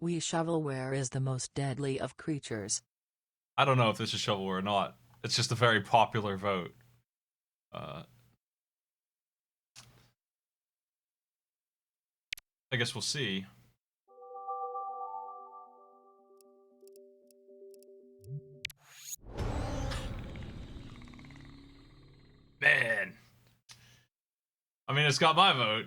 We shovelware is the most deadly of creatures. I don't know if this is shovelware or not. It's just a very popular vote. Uh, I guess we'll see. Man. I mean, it's got my vote.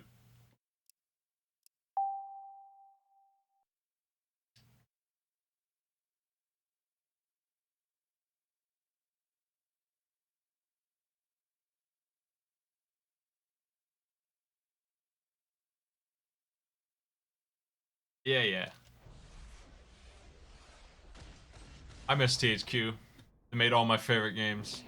Yeah, yeah. I miss THQ. They made all my favorite games.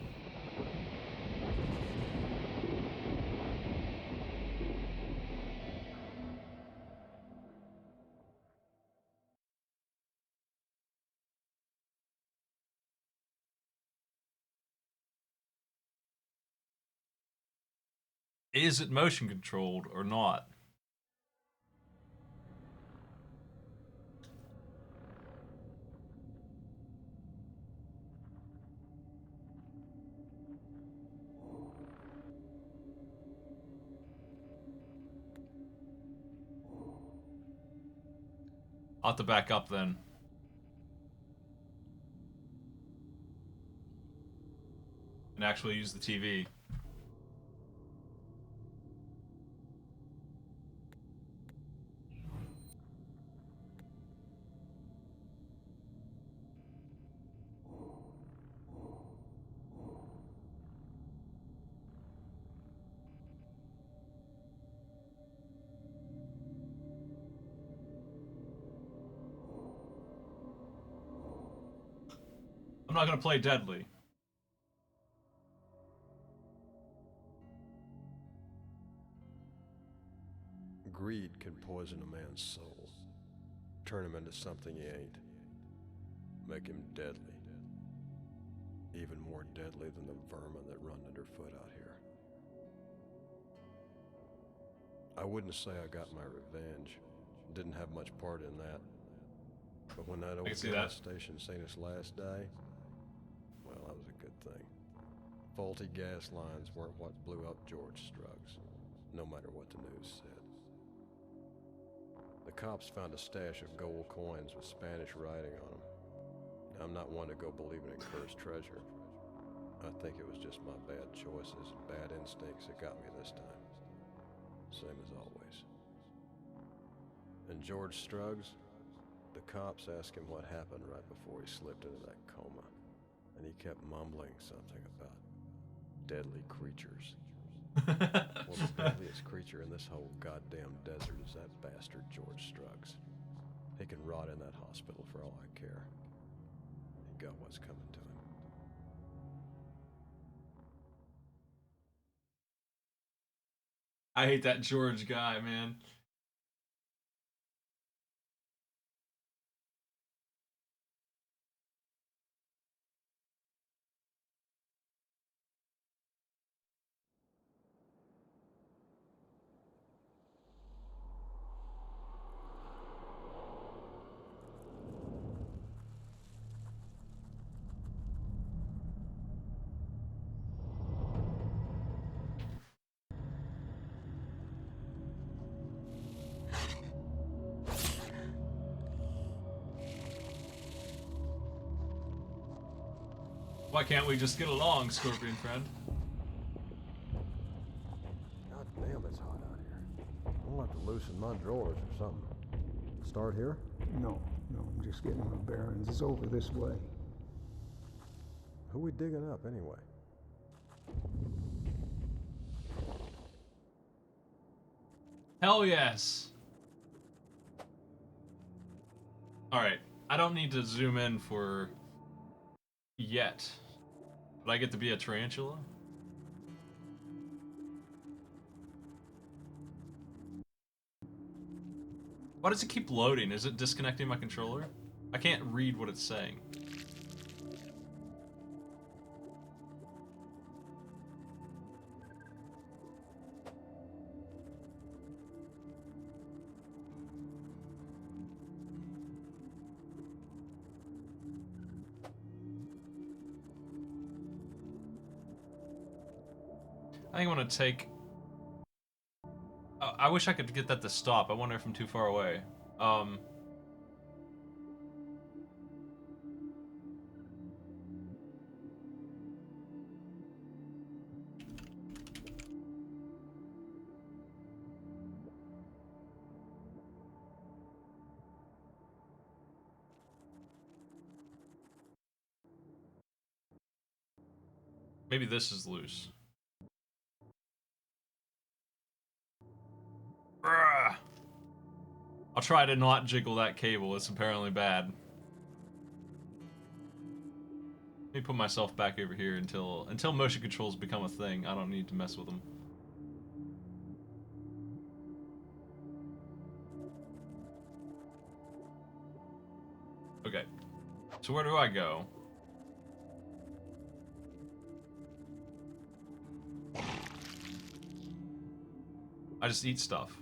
Is it motion controlled or not? I'll have to back up then. And actually use the TV. I'm not gonna play Deadly. Greed can poison a man's soul, turn him into something he ain't, make him deadly. Even more deadly than the vermin that run underfoot out here. I wouldn't say I got my revenge. Didn't have much part in that. But when that I old can see gas that. station seen its last day, well, that was a good thing. Faulty gas lines weren't what blew up George Struggs, no matter what the news said. The cops found a stash of gold coins with Spanish writing on them. I'm not one to go believing in cursed treasure. I think it was just my bad choices and bad instincts that got me this time. Same as always. And George Struggs, the cops asked him what happened right before he slipped into that coma. And he kept mumbling something about deadly creatures. Well, the deadliest creature in this whole goddamn desert is that bastard George Struggs. He can rot in that hospital for all I care. He got what's coming to him. I hate that George guy, man. Why can't we just get along, Scorpion friend? God damn, it's hot out here. I'll have to loosen my drawers or something. Start here? No, I'm just getting my bearings. It's over this way. Who we digging up anyway? Hell yes. Alright, I don't need to zoom in for yet. But I get to be a tarantula? Why does it keep loading? Is it disconnecting my controller? I can't read what it's saying. I think I'm gonna take... I wish I could get that to stop. I wonder if I'm too far away. Maybe this is loose. Ugh. I'll try to not jiggle that cable. It's apparently bad. Let me put myself back over here until motion controls become a thing. I don't need to mess with them. Okay. So where do I go? I just eat stuff.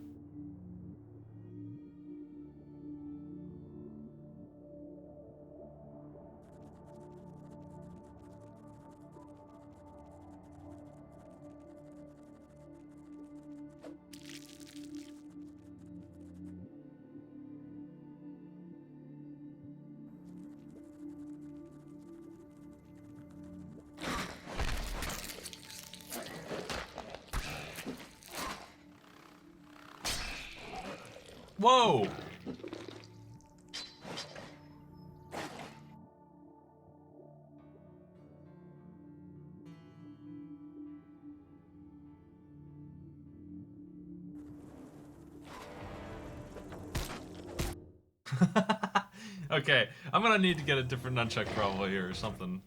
Whoa! Okay, I'm gonna need to get a different nunchuck probably here or something.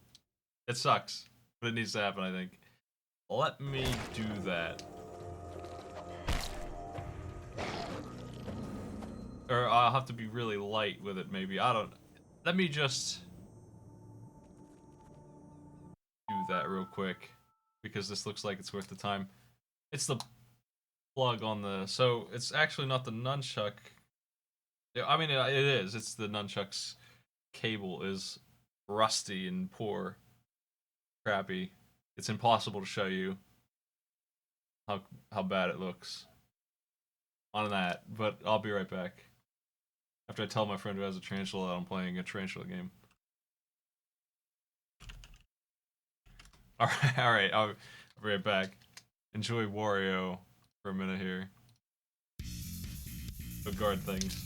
It sucks, but it needs to happen, I think. Let me do that. Or I'll have to be really light with it, maybe. I don't... Let me just... do that real quick. Because this looks like it's worth the time. It's the plug on the... So, it's actually not the nunchuck. Yeah, I mean, it is. It's the nunchuck's cable is rusty and poor. Crappy. It's impossible to show you how bad it looks on that, but I'll be right back. After I tell my friend who has a tarantula that I'm playing a tarantula game. Alright, I'll be right back. Enjoy Wario for a minute here. Go guard things.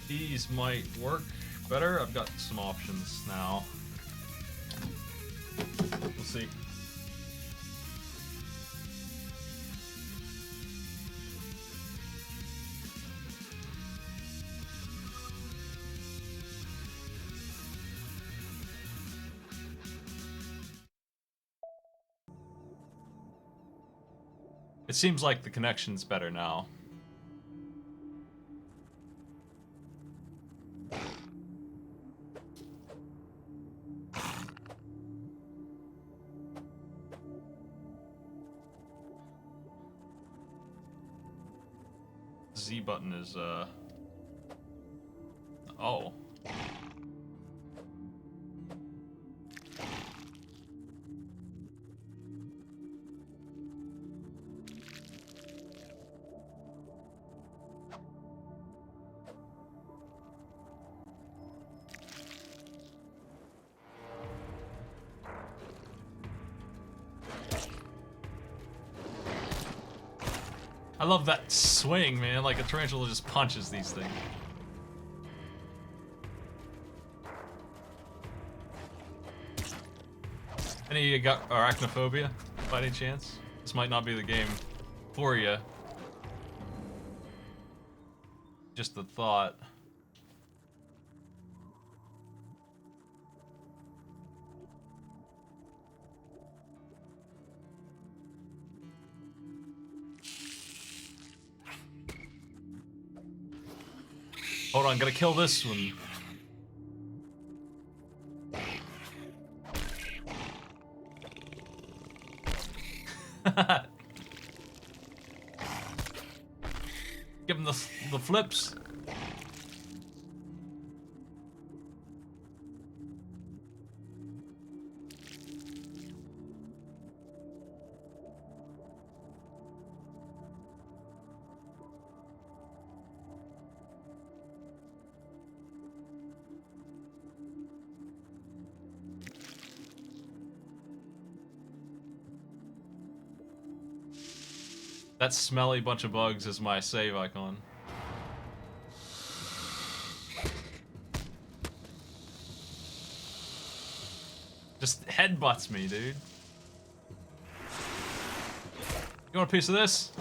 These might work better. I've got some options now. We'll see. It seems like the connection's better now. Z button is, oh. I love that swing, man. Like a tarantula just punches these things. Any of you got arachnophobia by any chance? This might not be the game for you. Just the thought. Hold on, gotta kill this one. Give him the flips. That smelly bunch of bugs is my save icon. Just headbutts me, dude. You want a piece of this?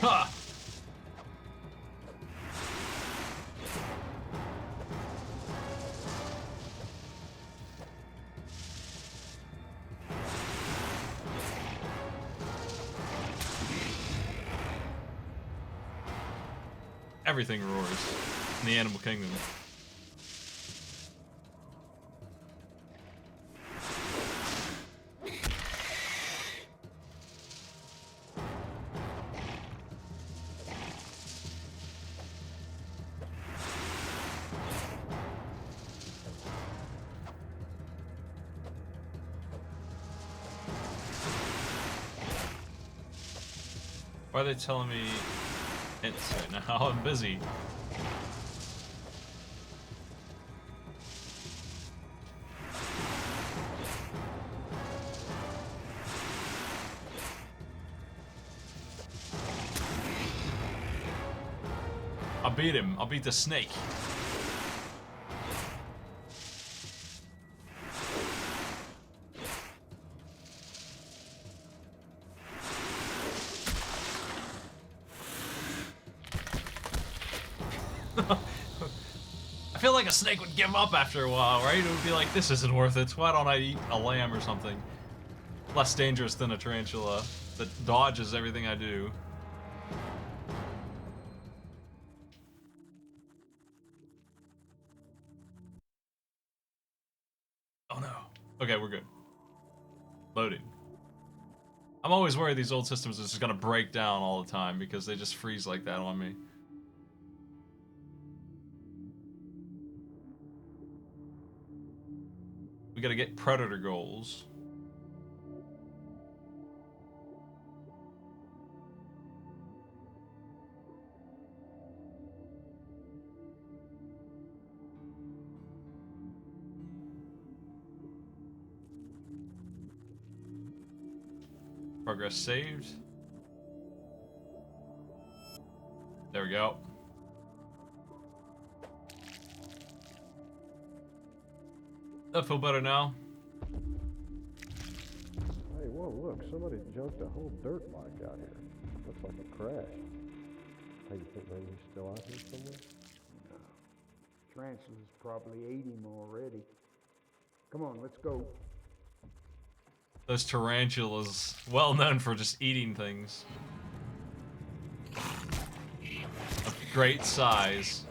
Ha! Everything roars in the animal kingdom. Why are they telling me hints right now? I'm busy. I'll beat him. I'll beat the snake. I feel like a snake would give up after a while, right? It would be like, this isn't worth it. Why don't I eat a lamb or something? Less dangerous than a tarantula that dodges everything I do. Oh no. Okay, we're good. Loading. I'm always worried these old systems are just gonna break down all the time because they just freeze like that on me. We gotta get predator goals. Progress saved. There we go. I feel better now. Hey, whoa, look, somebody junked a whole dirt bike out here. Looks like a crash. Hey, you think maybe he's still out here somewhere? No. Tarantula's probably ate him already. Come on, let's go. Those tarantulas, well known for just eating things. Of great size.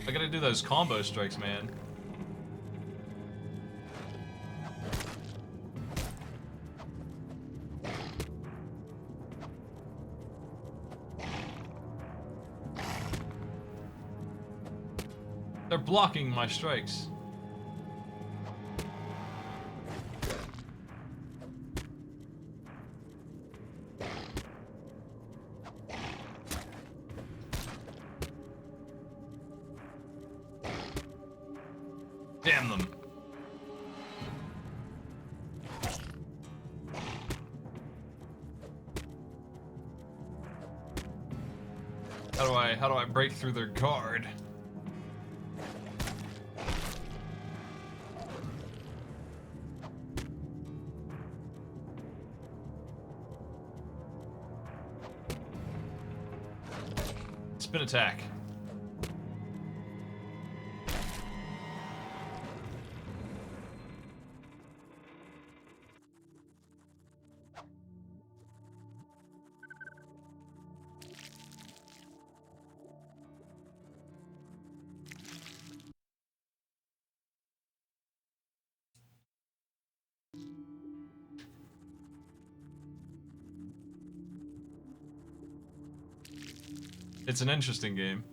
I gotta do those combo strikes, man. They're blocking my strikes. Damn them. How do I break through their guard? Spin attack. It's an interesting game.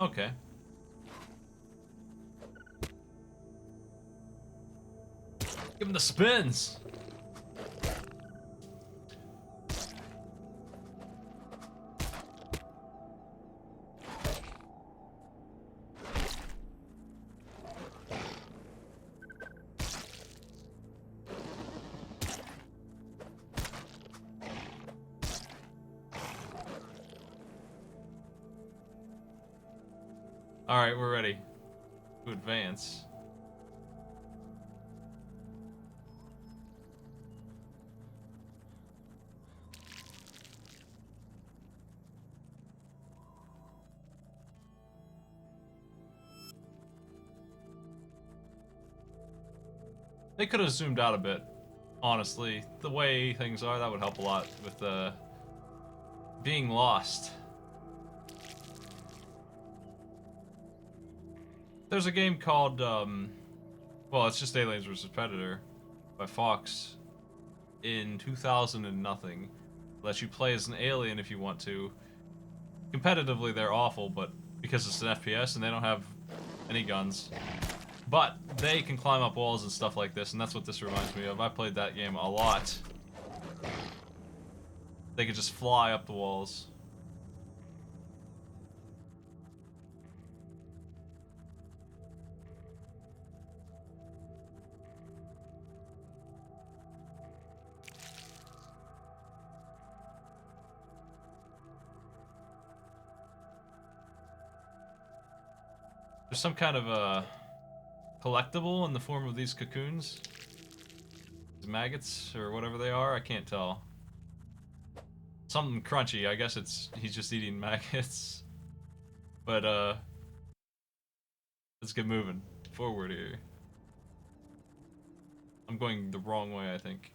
Okay. Give him the spins. All right, we're ready to advance. They could have zoomed out a bit, honestly. The way things are, that would help a lot with being lost. There's a game called, well, it's just Aliens vs. Predator by Fox in 2000 and nothing. Lets you play as an alien if you want to. Competitively, they're awful, but because it's an FPS and they don't have any guns. But they can climb up walls and stuff like this, and that's what this reminds me of. I played that game a lot. They could just fly up the walls. There's some kind of a collectible in the form of these cocoons. These maggots, or whatever they are, I can't tell. Something crunchy, I guess he's just eating maggots. But, let's get moving forward here. I'm going the wrong way, I think.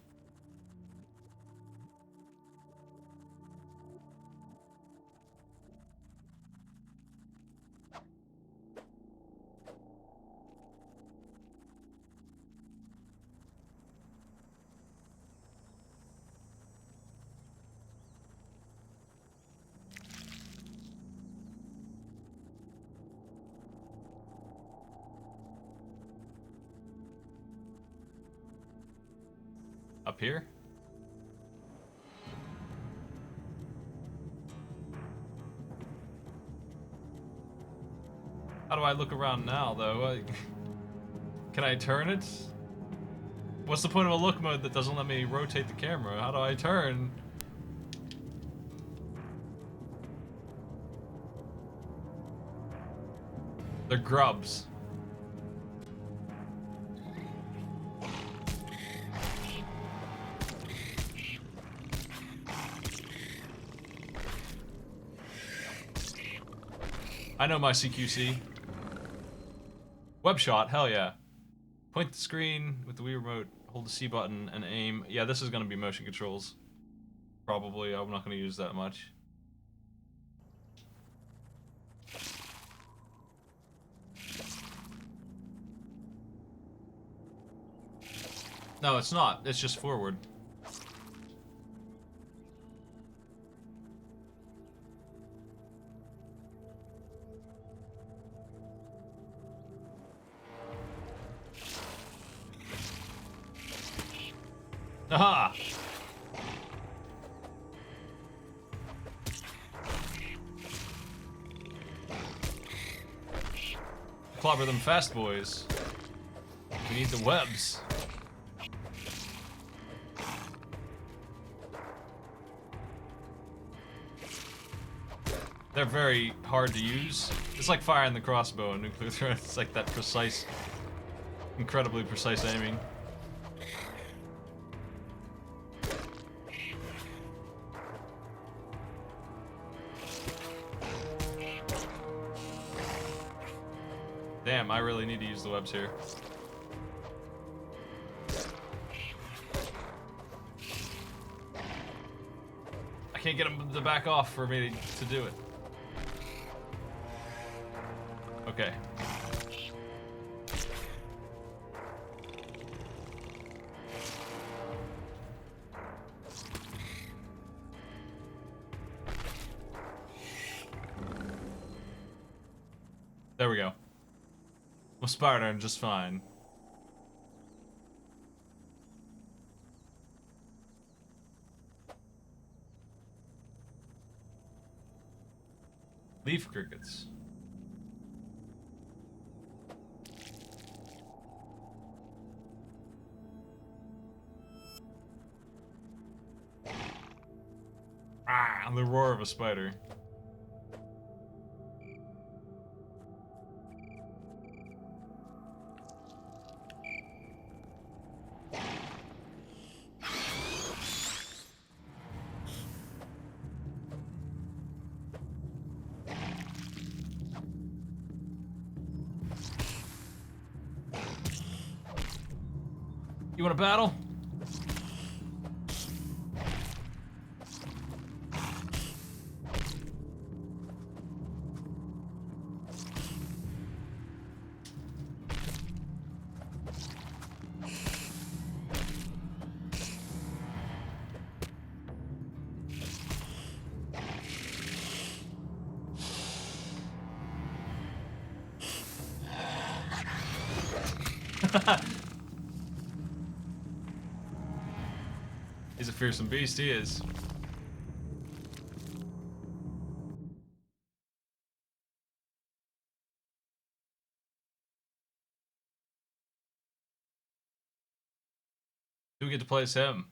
Up here? How do I look around now, though? Can I turn it? What's the point of a look mode that doesn't let me rotate the camera? How do I turn? They're grubs. I know my CQC. Web shot, hell yeah. Point the screen with the Wii remote, hold the C button, and aim. Yeah, this is gonna be motion controls. Probably, I'm not gonna use that much. No, it's not. It's just forward. Aha! Clobber them fast, boys. We need the webs. They're very hard to use. It's like firing the crossbow in nuclear threat. It's like that precise, incredibly precise aiming. Damn, I really need to use the webs here. I can't get them to back off for me to do it. Okay. There we go. We'll spider just fine. Leaf crickets. Ah, the roar of a spider. You want to battle? He's a fearsome beast, he is. Do we get to play as him?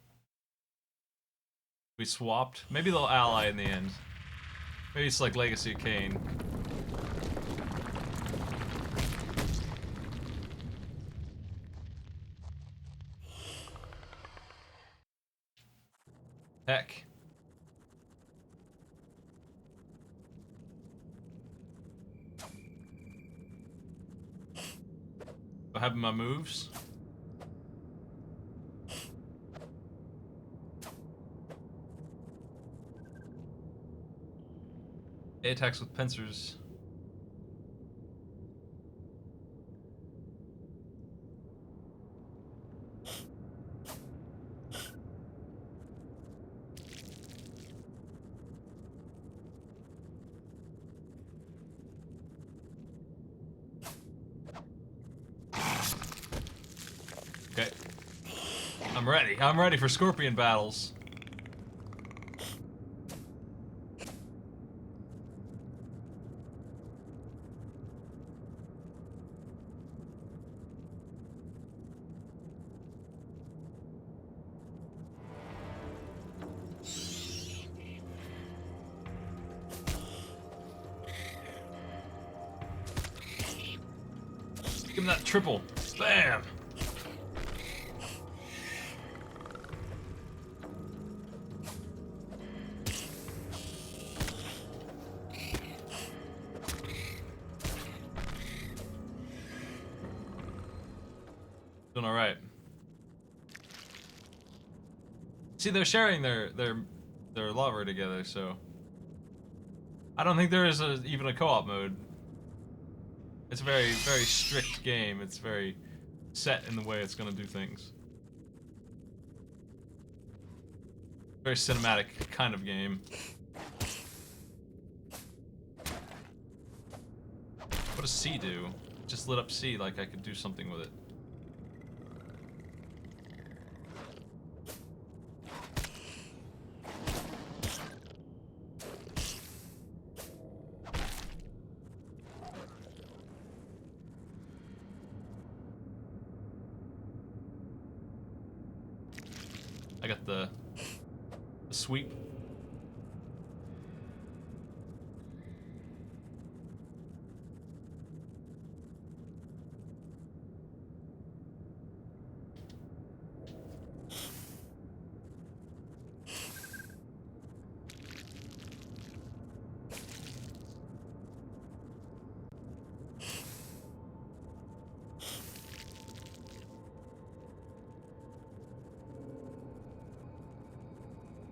We swapped? Maybe they'll ally in the end. Maybe it's like Legacy of Kain. Heck. I have my moves. It attacks with pincers. Okay. I'm ready. I'm ready for scorpion battles. Give him that triple. Bam! Doing all right. See, they're sharing their lover together, so I don't think there is even a co-op mode. It's a very, very strict game. It's very set in the way it's gonna do things. Very cinematic kind of game. What does C do? Just lit up C like I could do something with it. I got the sweep.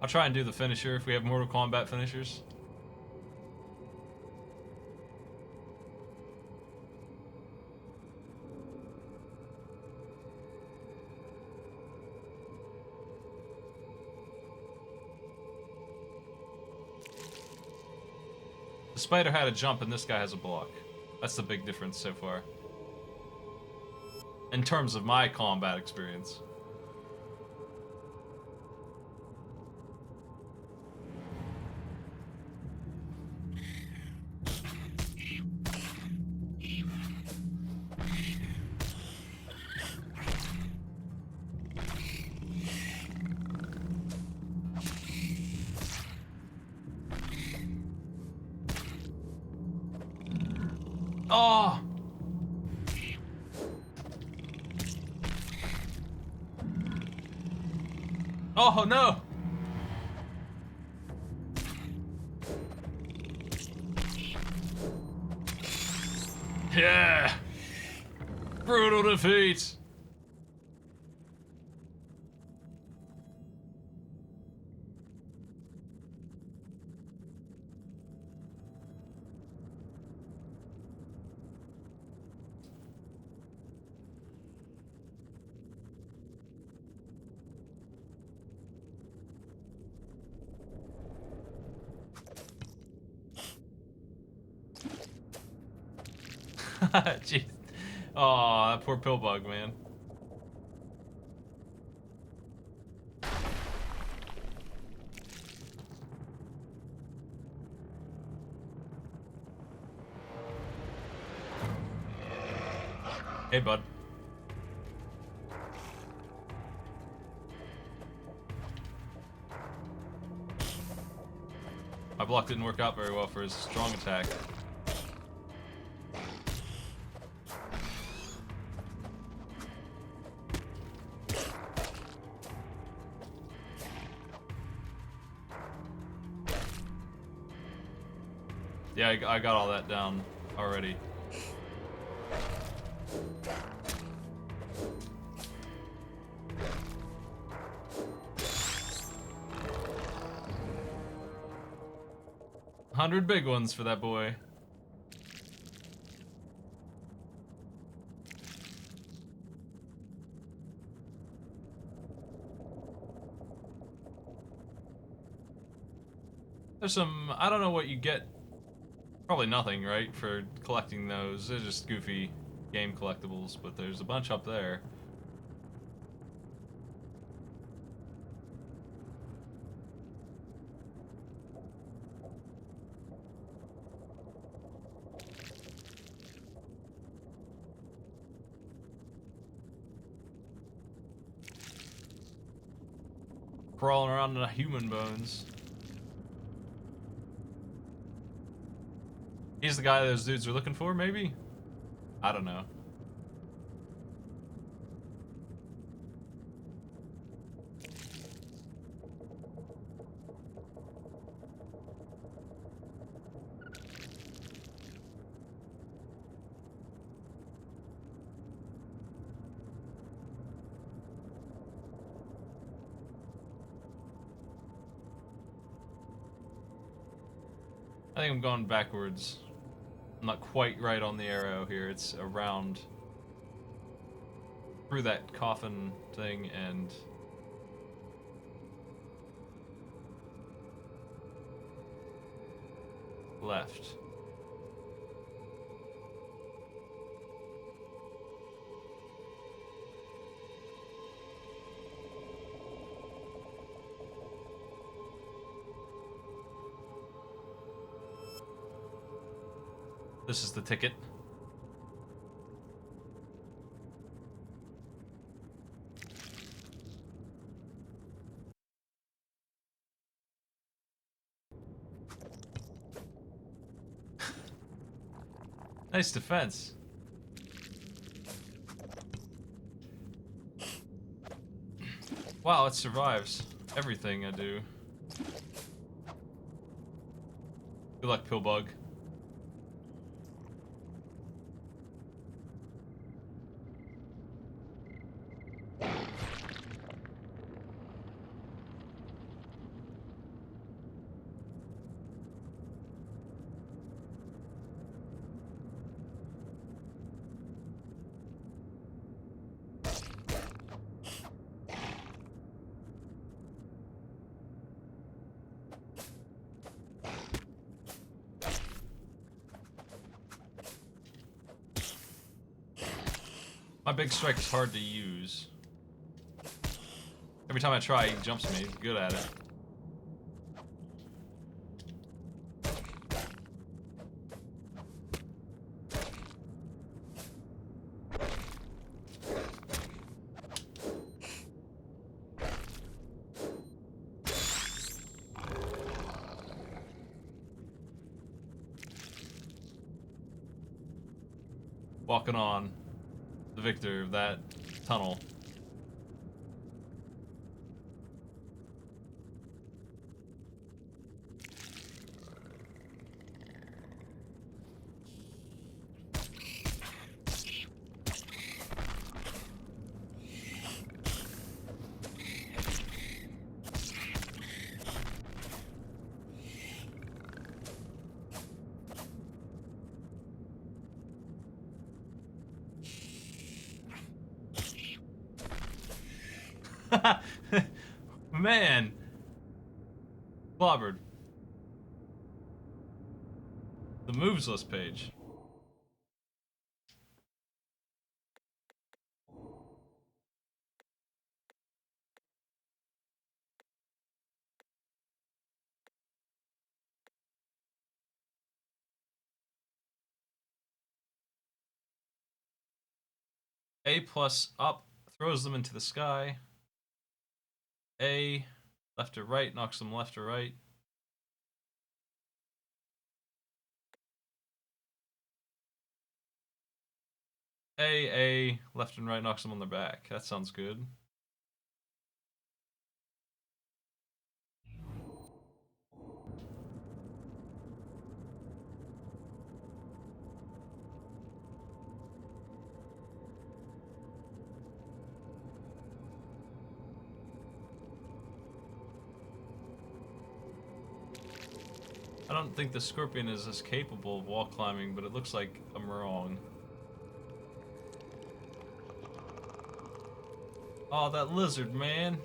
I'll try and do the finisher if we have Mortal Kombat finishers. The spider had a jump and this guy has a block. That's the big difference so far. In terms of my combat experience. Oh! Oh no! Yeah! Brutal defeat! Jeez. Oh, that poor pillbug, man. Hey, bud. My block didn't work out very well for his strong attack. Yeah, I got all that down already. $100 big ones for that boy. There's some, I don't know what you get. Probably nothing, right, for collecting those. They're just goofy game collectibles, but there's a bunch up there. Crawling around in the human bones. He's the guy those dudes are looking for, maybe? I don't know. I think I'm going backwards. I'm not quite right on the arrow here. It's around through that coffin thing and left. This is the ticket. Nice defense. Wow, it survives everything I do. Good luck, Pillbug. My big strike is hard to use. Every time I try, he jumps me. He's good at it. Walking on. The victor of that tunnel. Man. Clobbered. The moves list page. A plus up throws them into the sky. A left or right knocks them left or right. A left and right knocks them on their back. That sounds good. I don't think the scorpion is as capable of wall climbing, but it looks like I'm wrong. Oh, that lizard, man.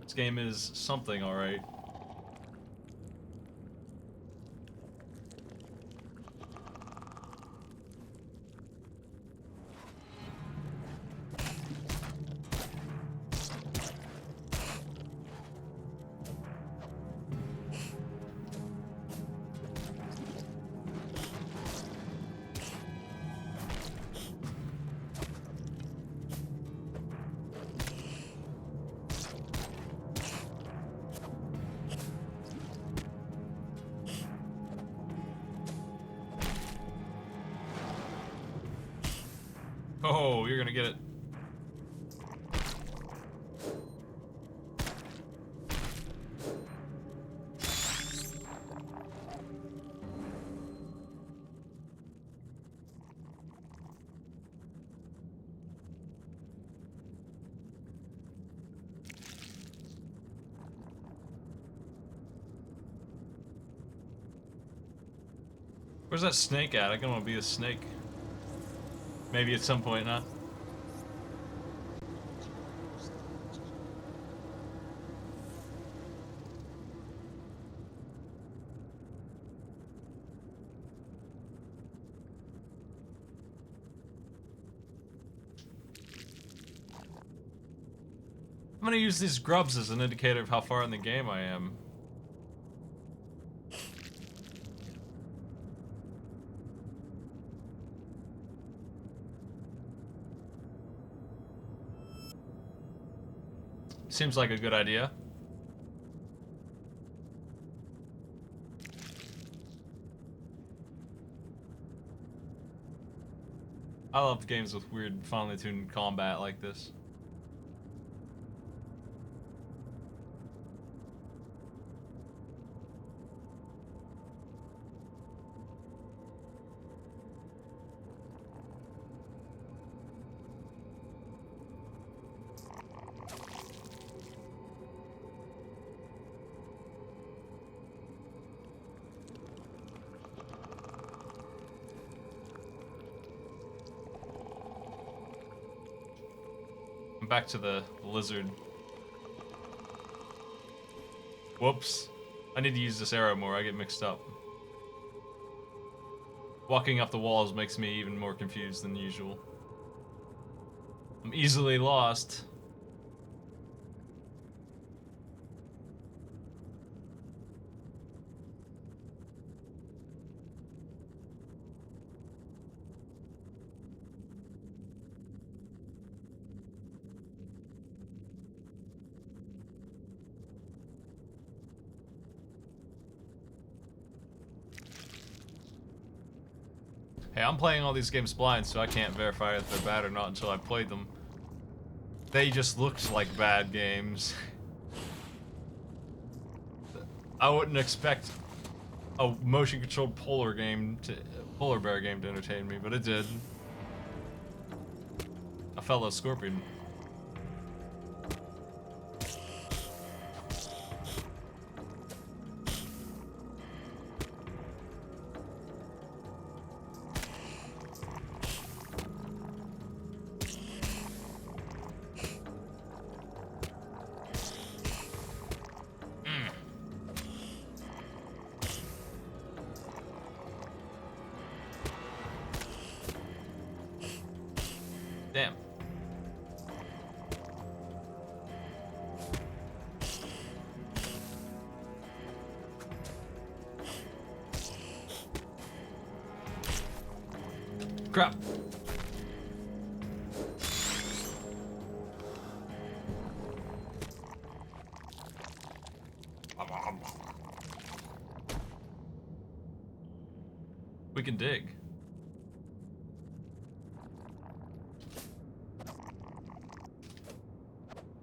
This game is something, alright. Oh, you're gonna get it. Where's that snake at? I kind of want to be a snake. Maybe at some point, not. I'm gonna use these grubs as an indicator of how far in the game I am. Seems like a good idea. I love games with weird, finely tuned combat like this. Back to the lizard. Whoops. I need to use this arrow more, I get mixed up. Walking up the walls makes me even more confused than usual. I'm easily lost. Hey, I'm playing all these games blind, so I can't verify if they're bad or not until I played them. They just looked like bad games. I wouldn't expect a motion-controlled polar bear game to entertain me, but it did. A fellow scorpion. Damn. Crap. We can dig.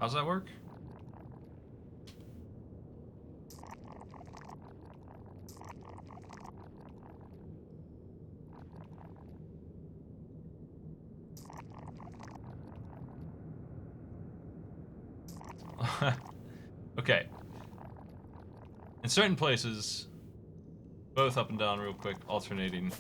How's that work? Okay. In certain places, both up and down real quick, alternating.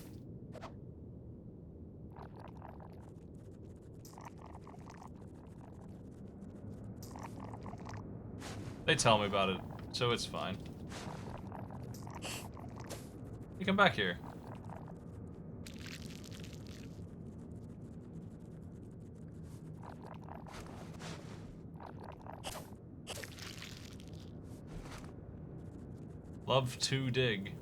They tell me about it, so it's fine. You come back here. Love to dig.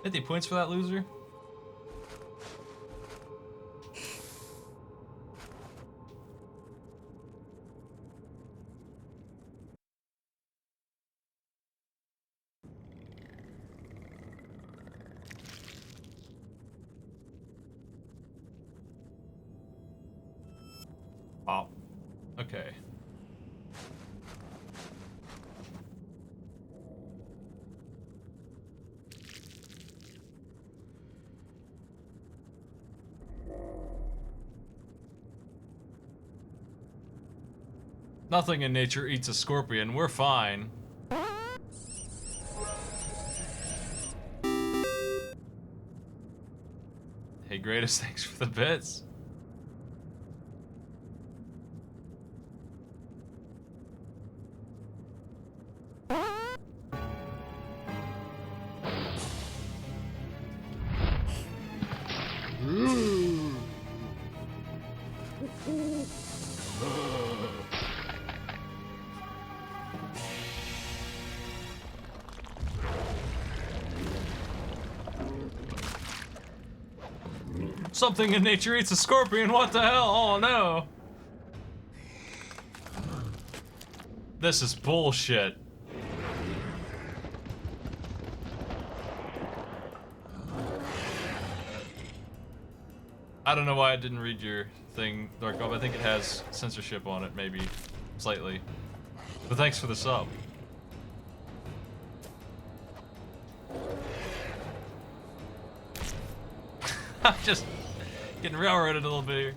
$50 for that loser? Oh. Okay. Nothing in nature eats a scorpion. We're fine. greatest. Thanks for the bits. Something in nature eats a scorpion, what the hell? Oh no! This is bullshit. I don't know why I didn't read your thing, Darkov. I think it has censorship on it, maybe. Slightly. But thanks for the sub. I'm just getting railroaded a little bit here.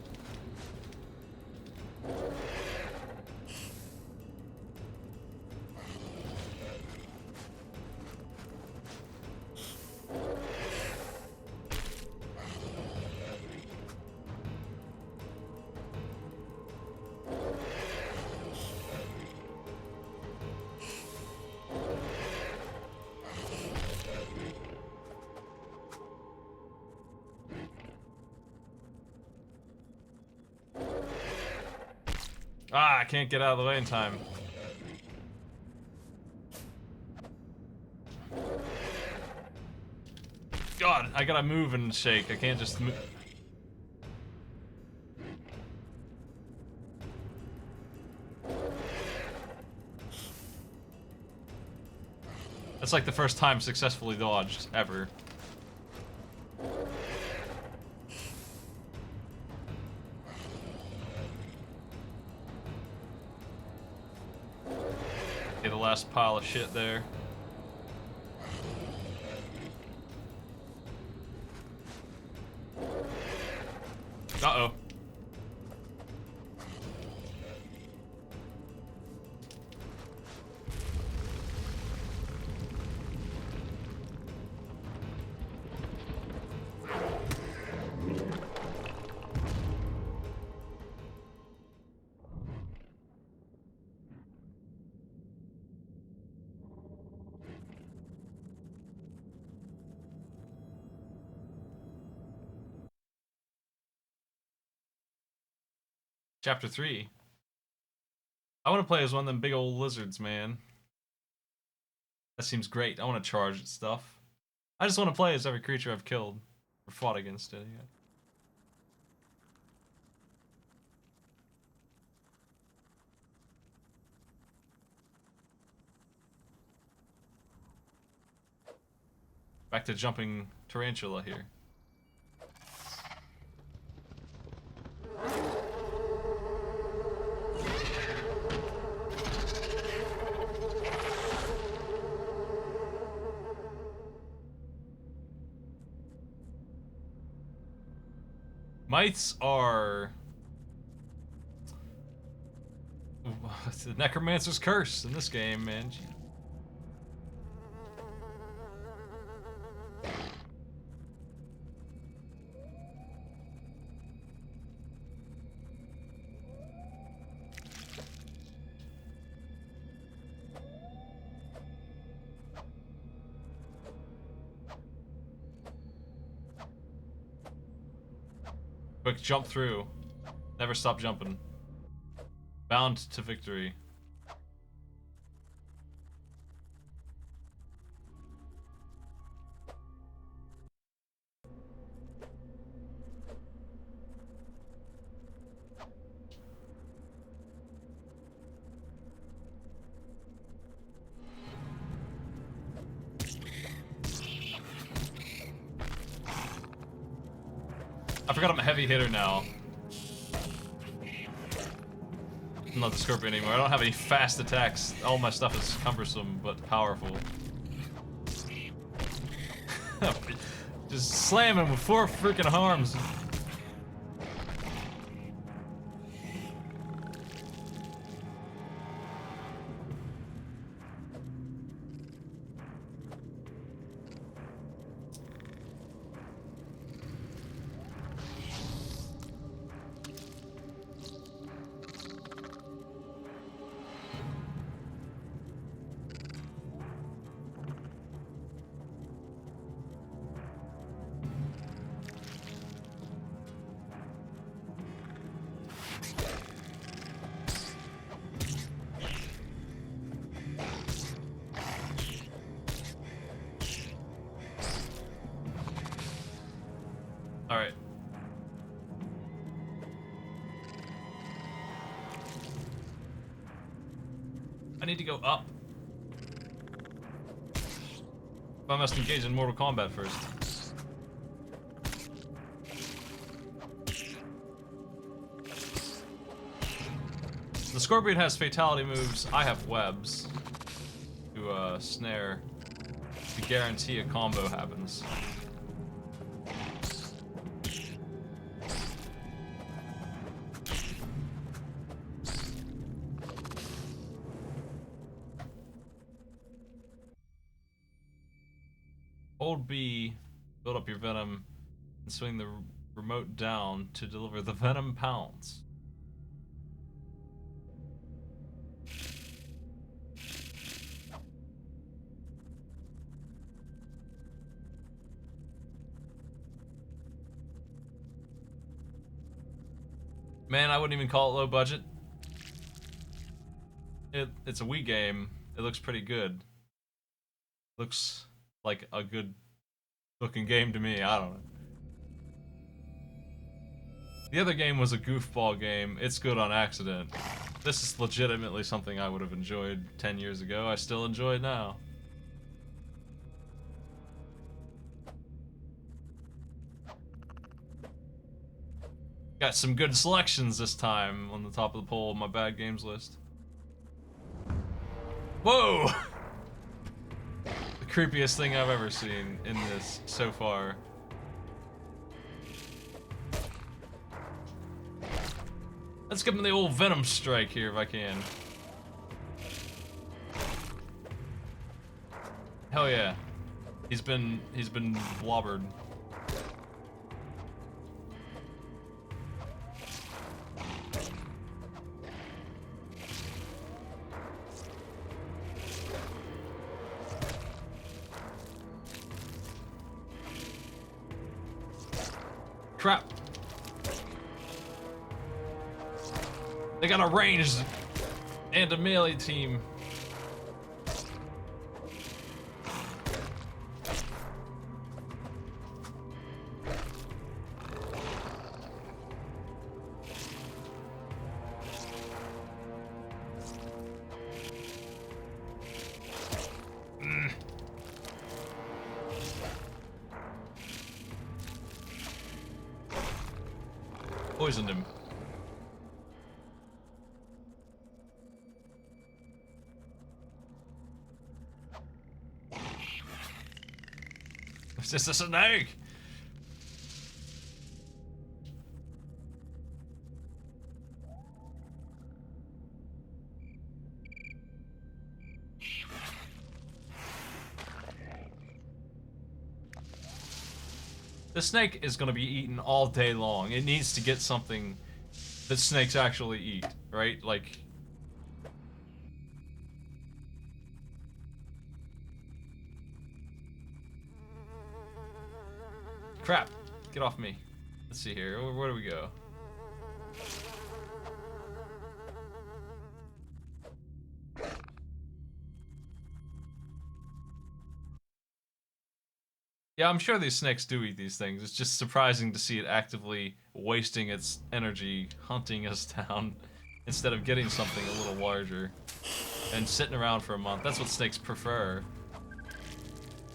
Ah, I can't get out of the way in time. God, I gotta move and shake. I can't just move. That's like the first time successfully dodged, ever. Okay, the last pile of shit there. Uh-oh. Chapter 3. I want to play as one of them big old lizards, man. That seems great. I want to charge at stuff. I just want to play as every creature I've killed or fought against it. Yeah. Back to jumping Tarantula here. Mites are the Necromancer's curse in this game, man. Quick jump through. Never stop jumping. Bound to victory. I forgot I'm a heavy hitter now. I'm not the Scorpion anymore. I don't have any fast attacks. All my stuff is cumbersome but powerful. Just slam him with 4 freaking arms. Alright. I need to go up. I must engage in Mortal Kombat first. The Scorpion has fatality moves. I have webs to snare to guarantee a combo happens. Hold B, build up your venom, and swing the remote down to deliver the venom pounce. Man, I wouldn't even call it low budget. It's a Wii game. It looks pretty good. Looks like a good looking game to me. I don't know. The other game was a goofball game. It's good on accident. This is legitimately something I would have enjoyed 10 years ago. I still enjoy it now. Got some good selections this time on the top of the poll on my bad games list. Whoa! The creepiest thing I've ever seen in this so far. Let's give him the old Venom strike here if I can. Hell yeah. He's been blobbered. Crap. They got a ranged and a melee team. Poisoned him. It's just a snake. The snake is going to be eaten all day long. It needs to get something that snakes actually eat, right? Like... Crap! Get off me. Let's see here. Where do we go? Yeah, I'm sure these snakes do eat these things. It's just surprising to see it actively wasting its energy hunting us down instead of getting something a little larger and sitting around for a month. That's what snakes prefer.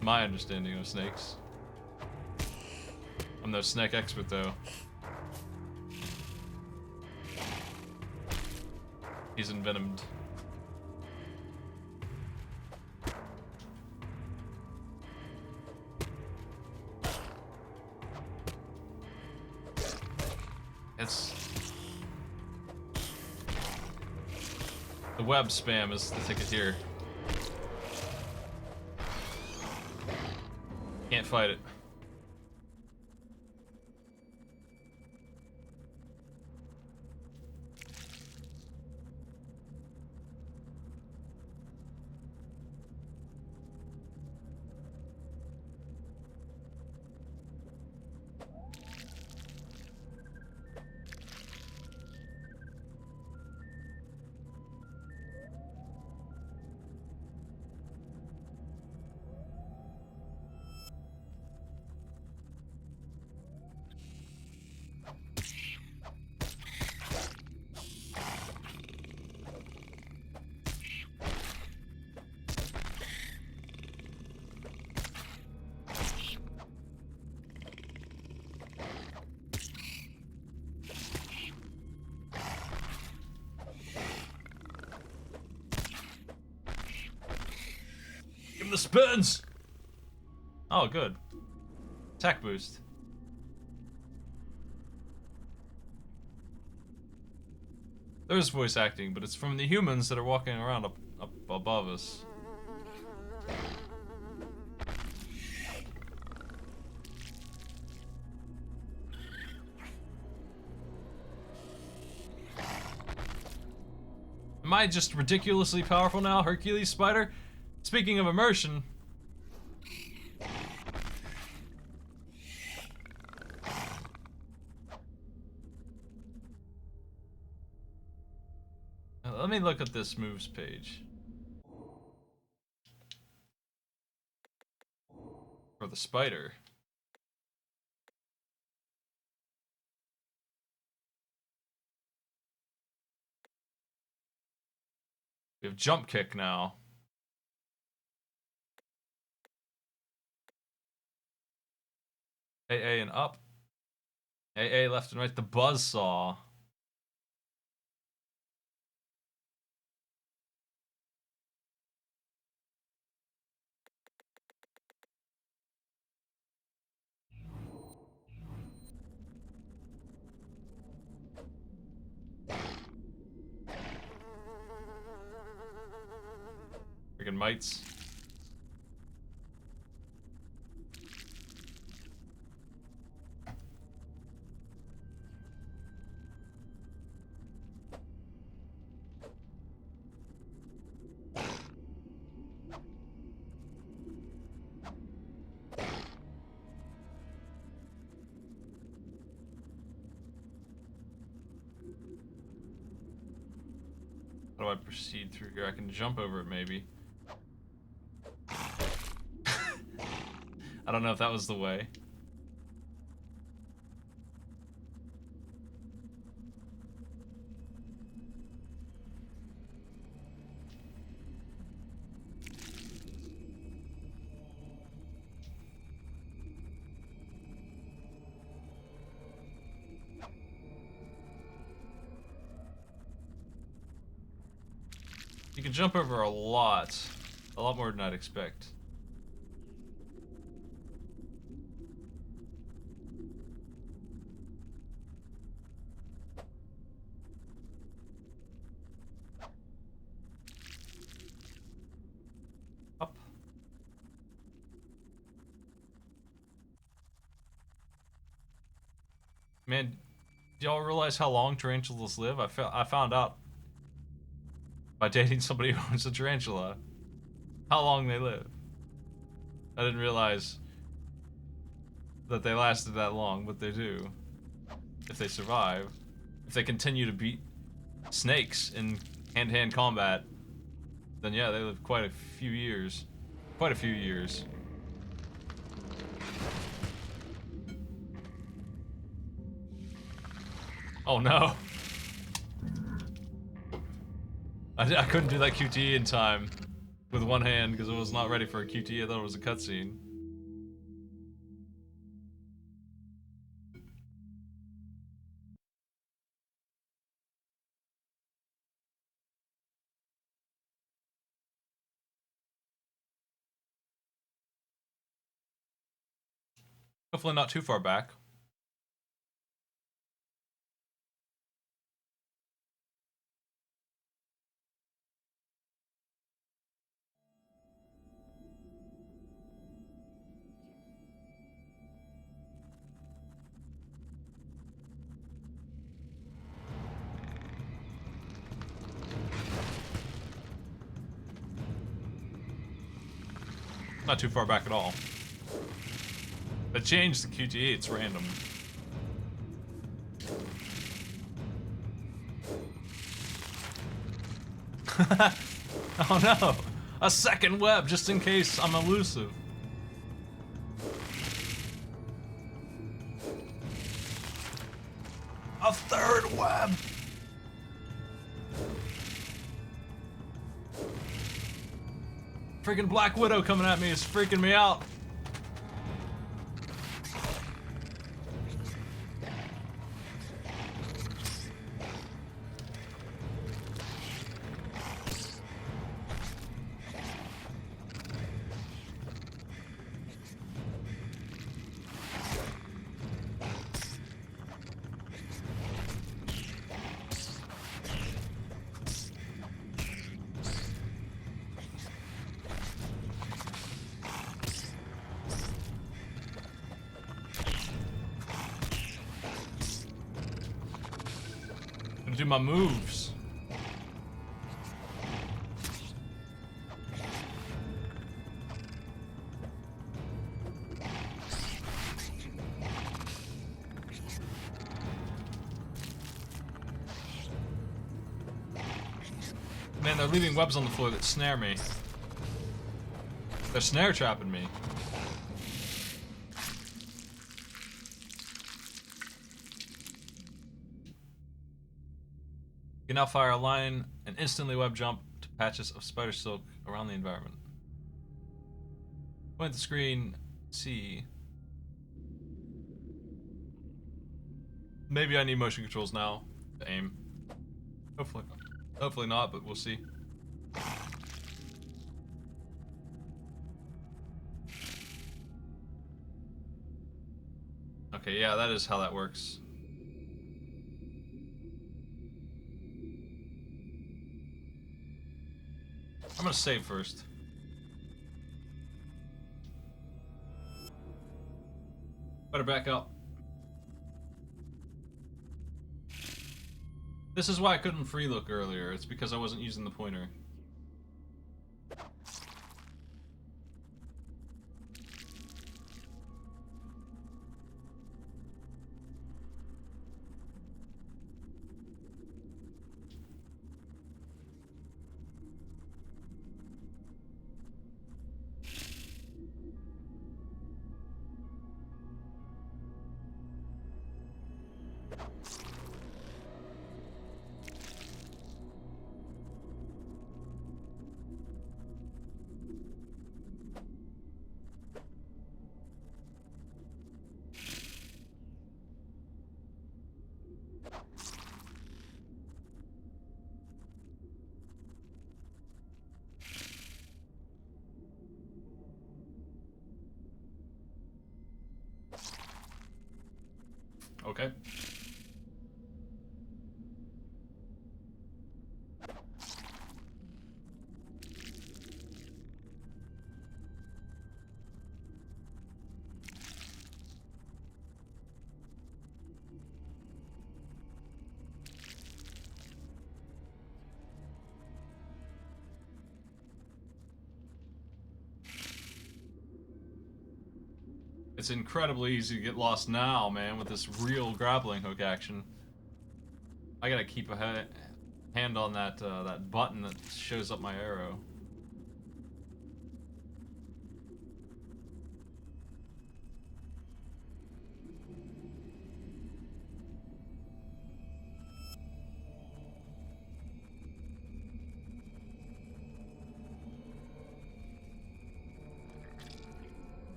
My understanding of snakes. I'm no snake expert though. He's envenomed. It's... The web spam is the ticket here. Can't fight it. the spins! Oh, good. Attack boost. There's voice acting, but it's from the humans that are walking around up above us. Am I just ridiculously powerful now, Hercules Spider? Speaking of immersion... Let me look at this moves page. For the spider. We have jump kick now. AA and up. AA left and right. The buzzsaw. Freaking mites. How do I proceed through here? I can jump over it, maybe. I don't know if that was the way. You can jump over a lot more than I'd expect. Up. Man, do y'all realize how long tarantulas live? I found out by dating somebody who owns a tarantula how long they live. I didn't realize that they lasted that long, but they do. If they survive. If they continue to beat snakes in hand-to-hand combat, then yeah, they live quite a few years. Quite a few years. Oh no. I couldn't do that QTE in time with one hand because I was not ready for a QTE. I thought it was a cutscene. Hopefully not too far back. Not too far back at all. They changed the QTE, it's random. Oh no! A second web just in case I'm elusive. A third web! Freaking Black Widow coming at me is freaking me out. Do my moves. Man, they're leaving webs on the floor that snare me. They're snare trapping me. You can now fire a line and instantly web jump to patches of spider silk around the environment. Point at the screen, see. Maybe I need motion controls now to aim. Hopefully not, but we'll see. Okay, yeah, that is how that works. I'm gonna save first. Better back up. This is why I couldn't free look earlier. It's because I wasn't using the pointer. Okay. It's incredibly easy to get lost now, man, with this real grappling hook action. I gotta keep a hand on that that button that shows up my arrow.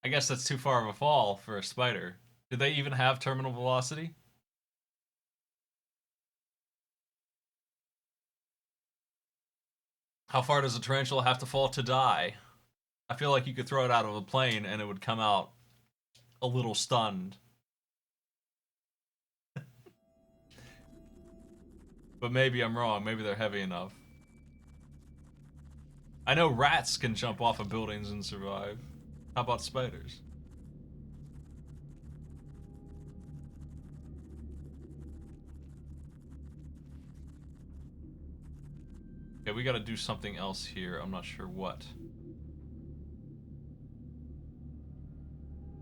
I guess that's too far of a fall for a spider. Do they even have terminal velocity? How far does a tarantula have to fall to die? I feel like you could throw it out of a plane and it would come out a little stunned. But maybe I'm wrong. Maybe they're heavy enough. I know rats can jump off of buildings and survive. How about spiders? Okay, we gotta do something else here. I'm not sure what.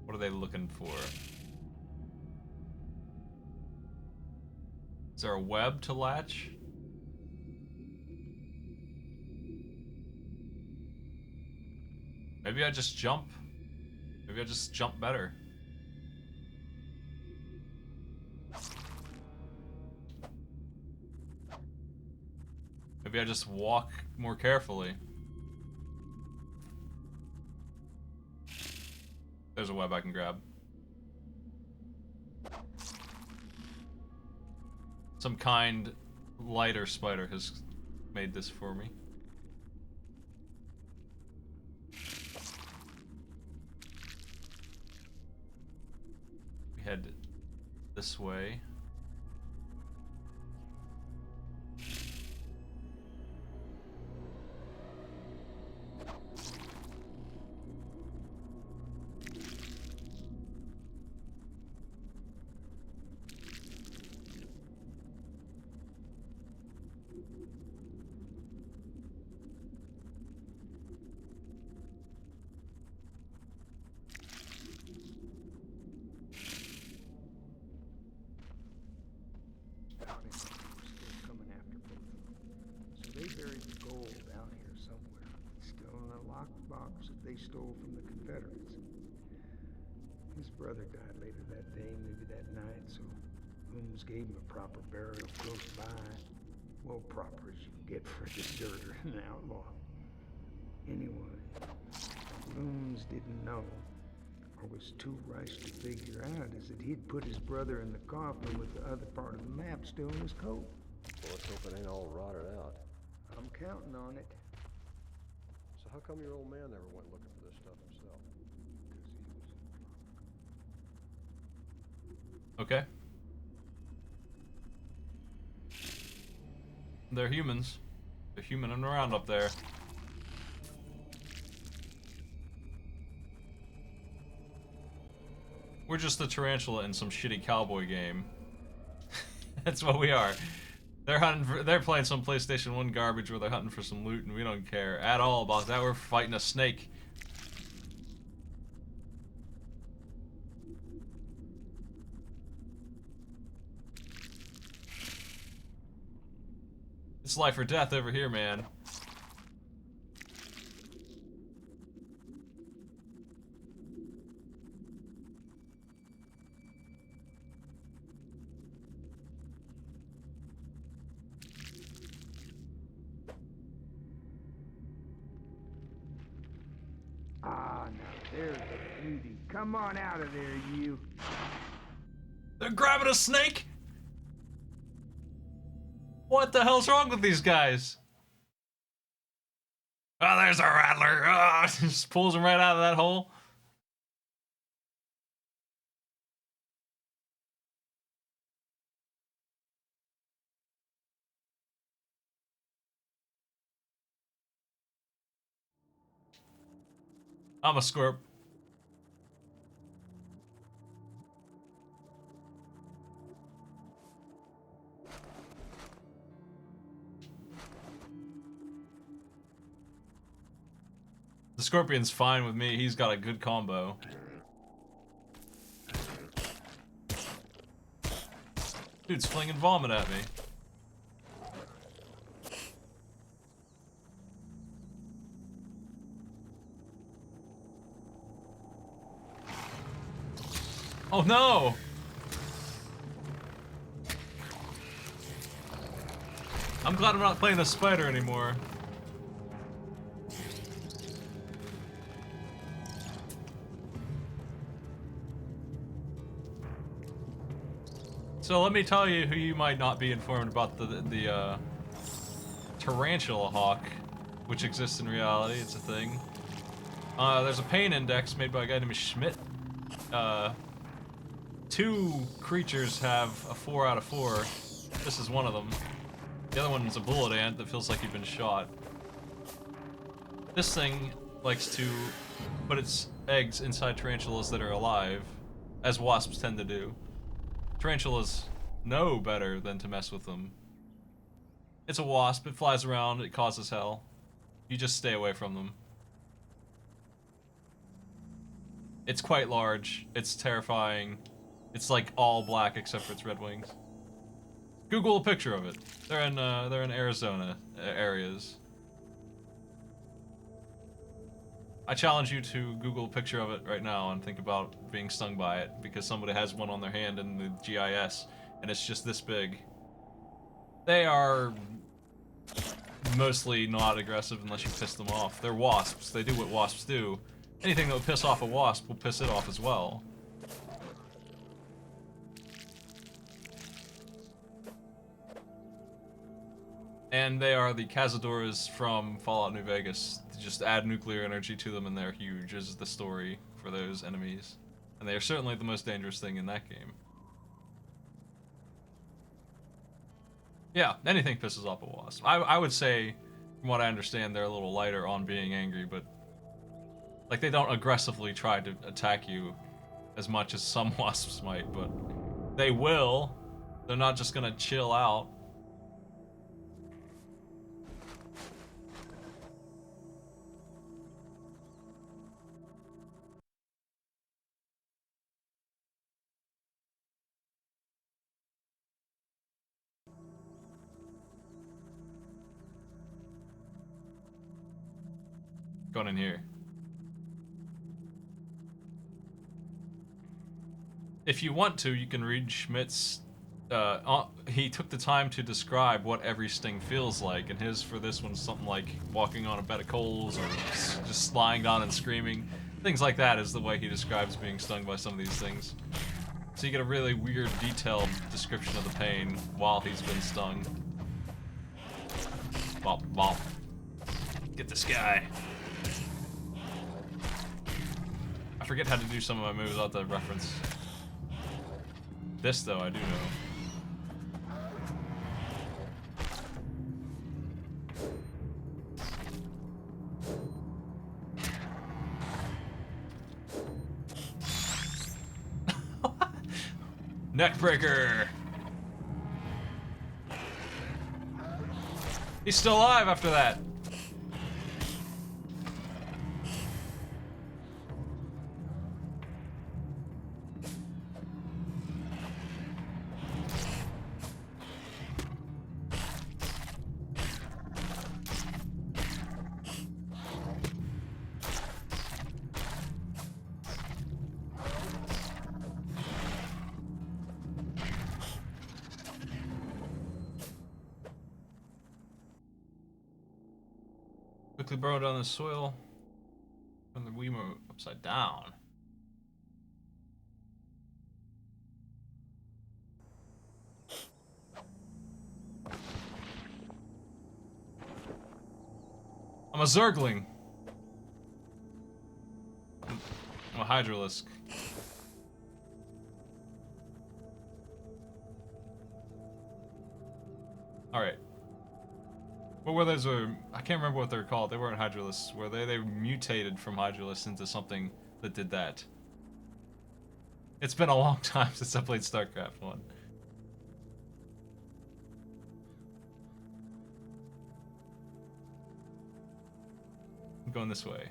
What are they looking for? Is there a web to latch? Maybe I just jump. Maybe I just jump better. Maybe I just walk more carefully. There's a web I can grab. Some kind lighter spider has made this for me. head this way. Coming after both of them. So they buried the gold out here somewhere. It's still in a locked box that they stole from the Confederates. His brother died later that day, maybe that night, so Holmes gave him a proper burial close by. Well, proper as you can get for a deserter and an outlaw. Anyway, Holmes didn't know, or was too rushed to figure out, is that he'd put his brother in the coffin with the other part of the map still in his coat. Well, let's hope it ain't all rotted out. I'm counting on it. So how come your old man never went looking for this stuff himself? Okay. They're humans. They're humaning around up there. We're just the tarantula in some shitty cowboy game. That's what we are. They're playing some PlayStation 1 garbage where they're hunting for some loot and we don't care at all about that. We're fighting a snake. It's life or death over here, man. Ah, now there's a beauty. Come on out of there, you. They're grabbing a snake? What the hell's wrong with these guys? Oh, there's a rattler. Oh, just pulls him right out of that hole. I'm a scorp. The scorpion's fine with me. He's got a good combo. Dude's flinging vomit at me. Oh no! I'm glad I'm not playing a spider anymore. So let me tell you who you might not be informed about the Tarantula hawk, which exists in reality. It's a thing. There's a pain index made by a guy named Schmidt. 2 creatures have a 4 out of 4. This is one of them. The other one's a bullet ant that feels like you've been shot. This thing likes to put its eggs inside tarantulas that are alive, as wasps tend to do. Tarantulas know better than to mess with them. It's a wasp, it flies around, it causes hell. You just stay away from them. It's quite large, it's terrifying. It's like all black except for its red wings. Google a picture of it. They're in Arizona areas. I challenge you to Google a picture of it right now and think about being stung by it, because somebody has one on their hand in the GIS, and it's just this big. They are mostly not aggressive unless you piss them off. They're wasps. They do what wasps do. Anything that will piss off a wasp will piss it off as well. And they are the Cazadoras from Fallout New Vegas. Just add nuclear energy to them and they're huge, is the story for those enemies. And they are certainly the most dangerous thing in that game. Yeah, anything pisses off a wasp. I would say, from what I understand, they're a little lighter on being angry, but like they don't aggressively try to attack you as much as some wasps might, but they will. They're not just gonna chill out. Going in here. If you want to, you can read Schmidt's. He took the time to describe what every sting feels like, and his for this one's something like walking on a bed of coals or just lying down and screaming. Things like that is the way he describes being stung by some of these things. So you get a really weird, detailed description of the pain while he's been stung. Bop, bop. Get this guy. I forget how to do some of my moves without the reference. This, though, I do know. Neckbreaker! He's still alive after that! Quickly burrow down the soil. Turn the Wiimote upside down. I'm a Zergling. I'm a Hydralisk. Alright. What were those? I can't remember what they're called. They weren't Hydralisks, were they? They mutated from Hydralisks into something that did that. It's been a long time since I played StarCraft 1. I'm going this way.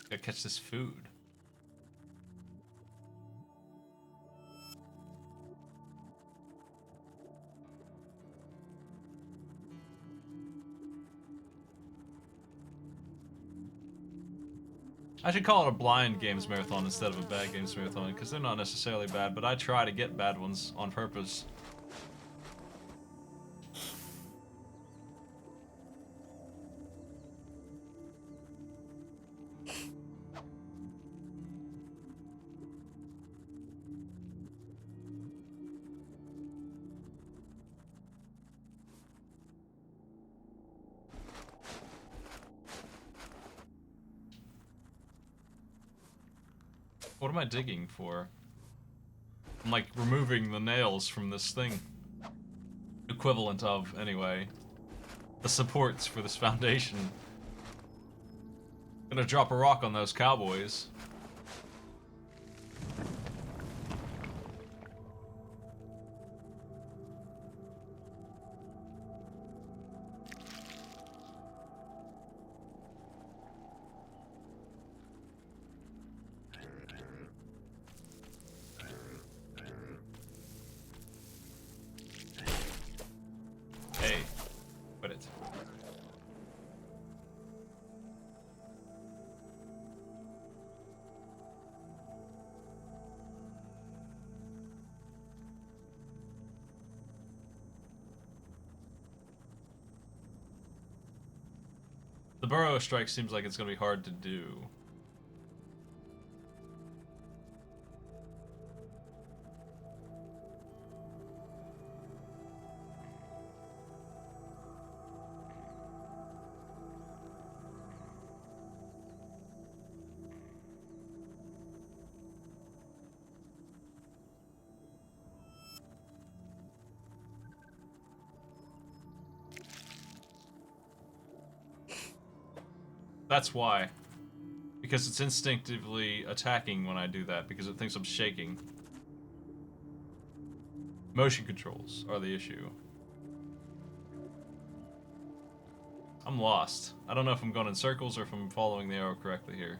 Gotta catch this food. I should call it a blind games marathon instead of a bad games marathon, because they're not necessarily bad, but I try to get bad ones on purpose. What am I digging for? I'm like removing the nails from this thing. Equivalent of, anyway. The supports for this foundation. Gonna drop a rock on those cowboys. Hey, quit it. The burrow strike seems like it's gonna be hard to do. That's why. Because it's instinctively attacking when I do that, because it thinks I'm shaking. Motion controls are the issue. I'm lost. I don't know if I'm going in circles or if I'm following the arrow correctly here.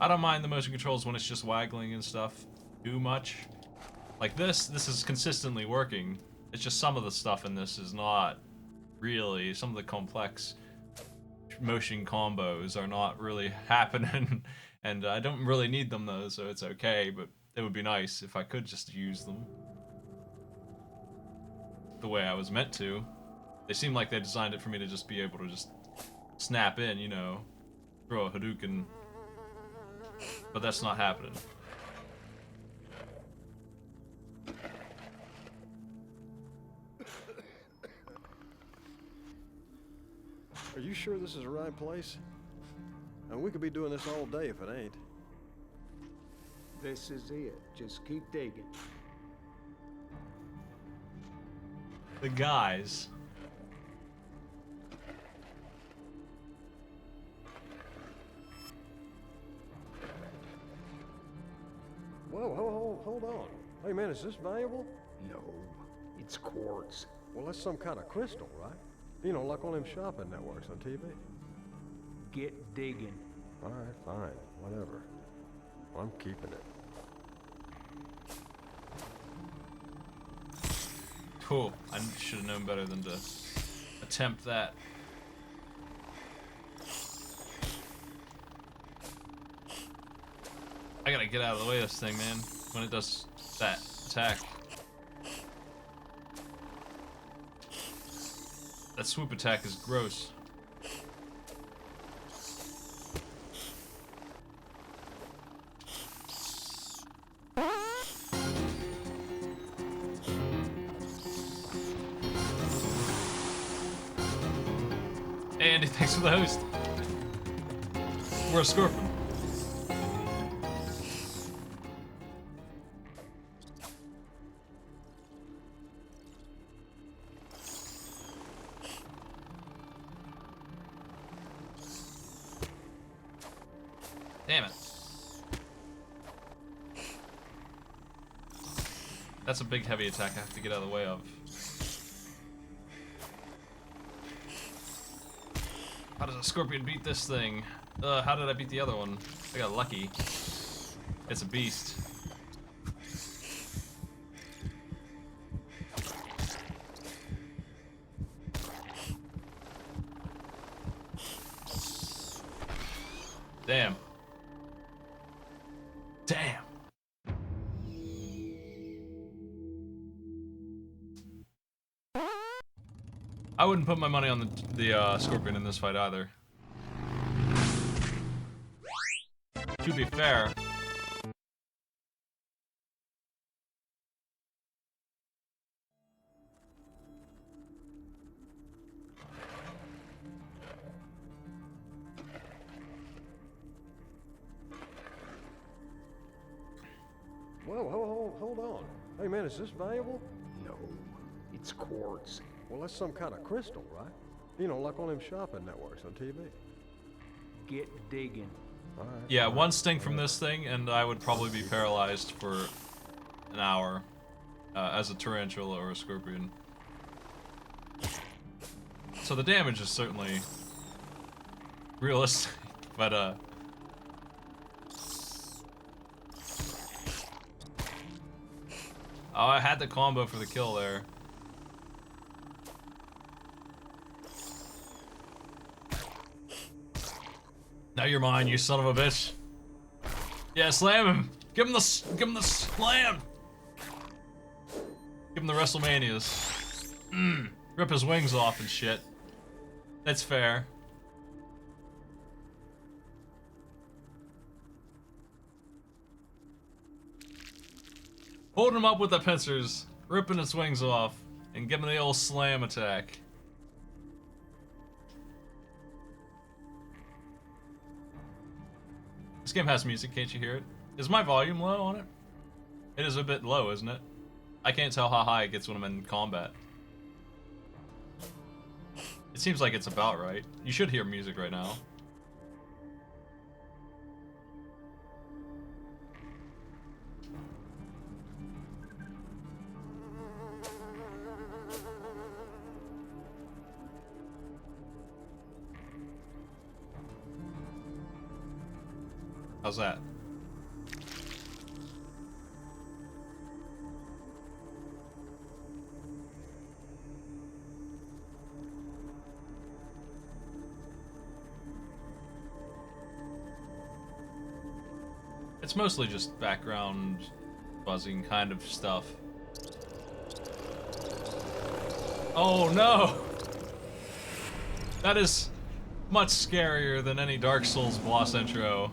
I don't mind the motion controls when it's just waggling and stuff too much. Like this is consistently working. It's just some of the stuff in this is not really. Some of the complex motion combos are not really happening, and I don't really need them though, so it's okay, but it would be nice if I could just use them the way I was meant to. They seem like they designed it for me to just be able to just snap in, you know, throw a Hadouken. But that's not happening. Are you sure this is the right place? And we could be doing this all day if it ain't. This is it. Just keep digging. The guys. Whoa, hold on. Hey man, is this valuable? No, it's quartz. Well, that's some kind of crystal, right? You know, like on them shopping networks on TV. Get digging. All right, fine, whatever. I'm keeping it. Cool. I should have known better than to attempt that. I gotta get out of the way of this thing, man, when it does that attack. That swoop attack is gross. Andy, thanks for the host. We're a scorpion. Damn it. That's a big heavy attack I have to get out of the way of. How does a scorpion beat this thing? How did I beat the other one? I got lucky. It's a beast. Damn. Damn. I wouldn't put my money on the scorpion in this fight either. To be fair. Whoa, hold on. Hey man, is this valuable? No, it's quartz. Well, that's some kind of crystal, right? You know, like on them shopping networks on TV. Get digging. All right. Yeah, one sting from this thing, and I would probably be paralyzed for an hour as a tarantula or a scorpion. So the damage is certainly realistic, but Oh, I had the combo for the kill there. Now you're mine, you son of a bitch. Yeah, slam him. Give him the slam. Give him the WrestleManias. Rip his wings off and shit. That's fair. Hold him up with the pincers, ripping his wings off, and give him the old slam attack. This game has music, can't you hear it? Is my volume low on it? It is a bit low, isn't it? I can't tell how high it gets when I'm in combat. It seems like it's about right. You should hear music right now. How's that? It's mostly just background buzzing kind of stuff. Oh no! That is much scarier than any Dark Souls boss intro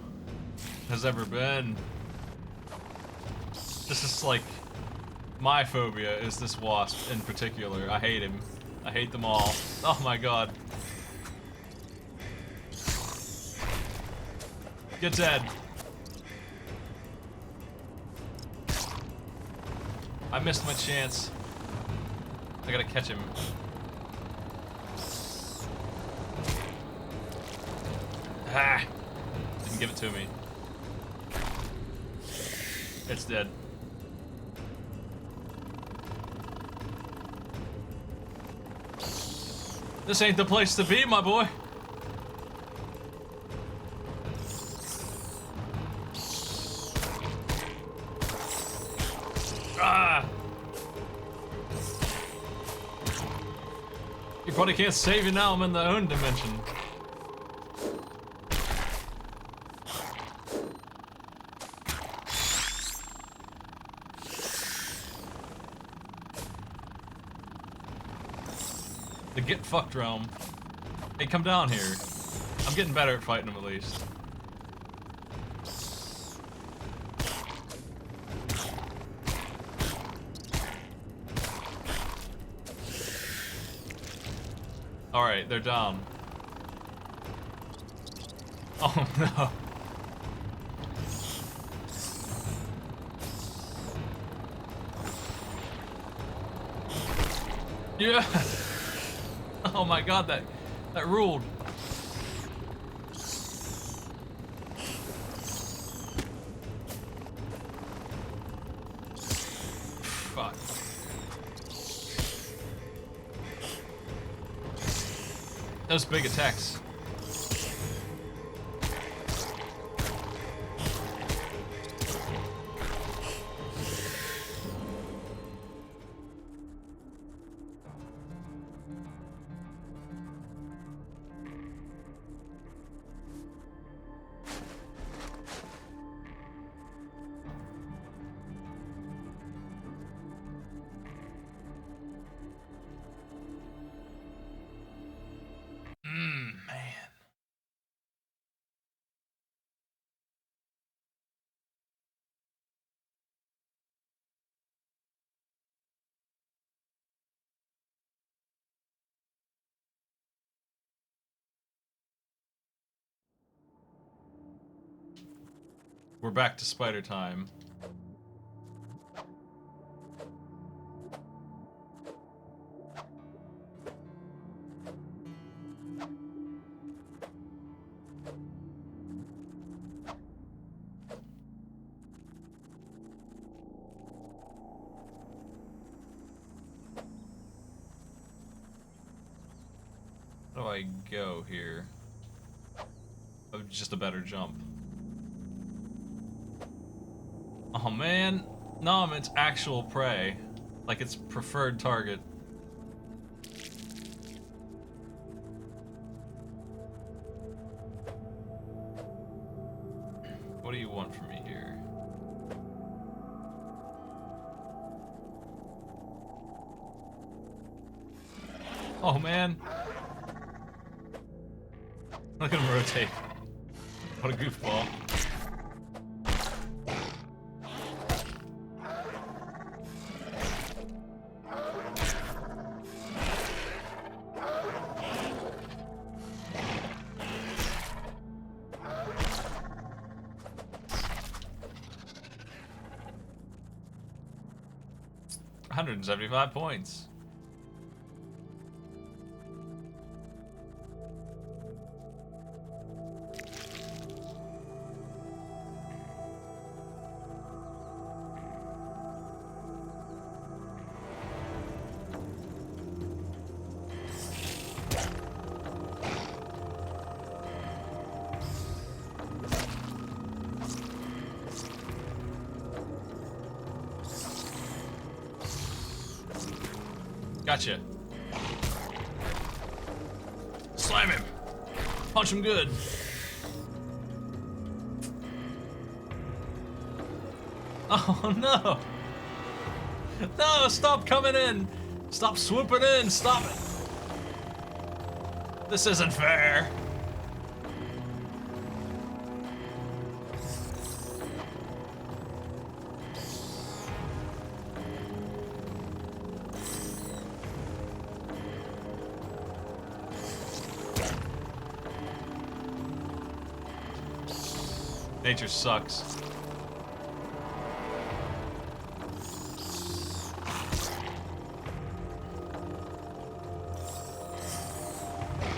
has ever been. This is like my phobia is this wasp in particular. I hate him. I hate them all. Oh my god. Get dead. I missed my chance. I gotta catch him. Ah! Didn't give it to me. It's dead. This ain't the place to be, my boy. Ah! You probably can't save you now. I'm in the own dimension. The get fucked realm. Hey, come down here. I'm getting better at fighting them at least. Alright, they're down. Oh no. Yeah. Oh my god, that ruled. Fuck. Those big attacks. Man. We're back to spider time. How do I go here? Oh, just a better jump. Oh man, No, it's actual prey. Like its preferred target. What do you want from me here? Oh man! Look at him rotate. What a goofball. $175. Gotcha. Slam him. Punch him good. Oh no! No, stop coming in! Stop swooping in! Stop it! This isn't fair! Nature sucks.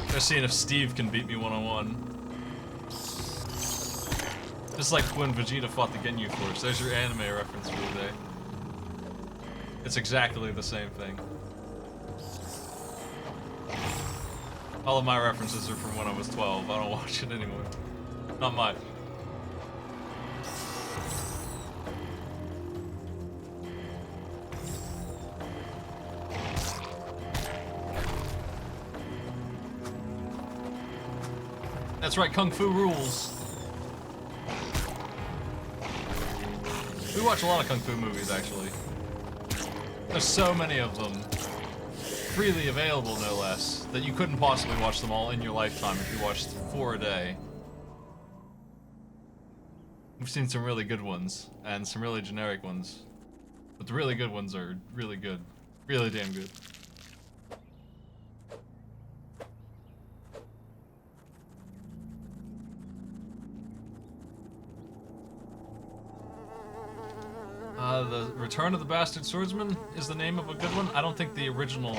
Just seeing if Steve can beat me one-on-one. Just like when Vegeta fought the Ginyu Force. There's your anime reference for the day. It's exactly the same thing. All of my references are from when I was 12. I don't watch it anymore. Not much. That's right, Kung Fu rules. We watch a lot of Kung Fu movies, actually. There's so many of them. Freely available, no less, that you couldn't possibly watch them all in your lifetime if you watched 4 a day. We've seen some really good ones, and some really generic ones. But the really good ones are really good. Really damn good. The Return of the Bastard Swordsman is the name of a good one. I don't think the original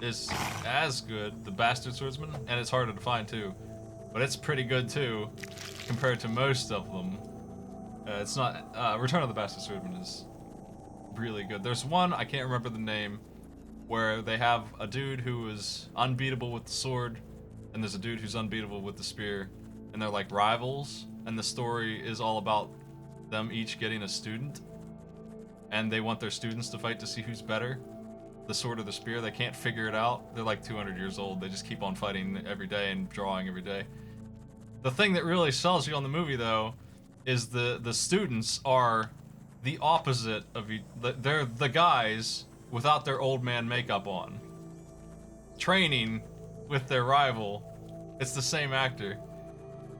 is as good, the Bastard Swordsman, and it's harder to find too. But it's pretty good too, compared to most of them. It's not, Return of the Bastard Swordsman is really good. There's one, I can't remember the name, where they have a dude who is unbeatable with the sword, and there's a dude who's unbeatable with the spear, and they're like rivals, and the story is all about them each getting a student. And they want their students to fight to see who's better, the sword or the spear. They can't figure it out. They're like 200 years old. They just keep on fighting every day and drawing every day. The thing that really sells you on the movie, though, is the students are the opposite of each. They're the guys without their old man makeup on, training with their rival. It's the same actor.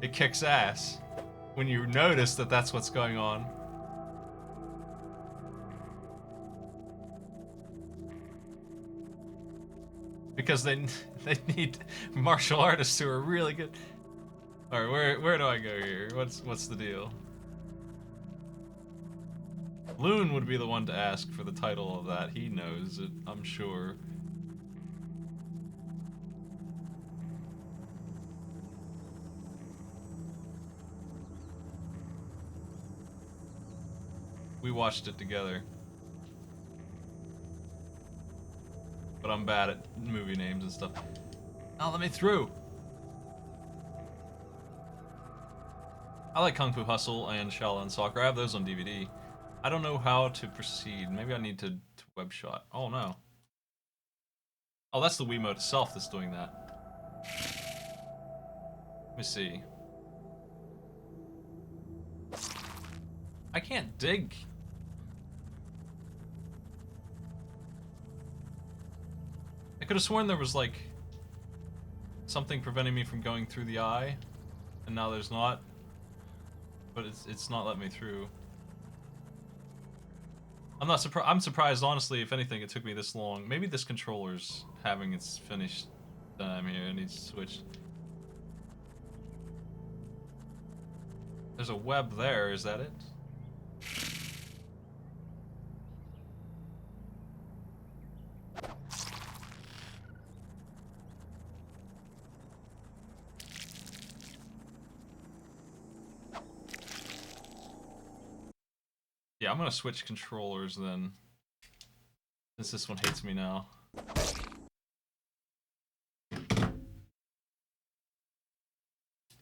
It kicks ass when you notice that that's what's going on. Because they need martial artists who are really good. All right, where do I go here? What's the deal? Loon would be the one to ask for the title of that. He knows it, I'm sure. We watched it together. But I'm bad at movie names and stuff. Oh, let me through! I like Kung Fu Hustle and Shaolin Soccer. I have those on DVD. I don't know how to proceed. Maybe I need to web shot. Oh no. Oh, that's the Wiimote itself that's doing that. Let me see. I can't dig. I could have sworn there was like something preventing me from going through the eye, and now there's not. But it's not letting me through. I'm not surprised. I'm surprised, honestly. If anything, it took me this long. Maybe this controller's having its finished time here. It needs switched. There's a web there. Is that it? Yeah, I'm gonna switch controllers then. Since this one hates me now.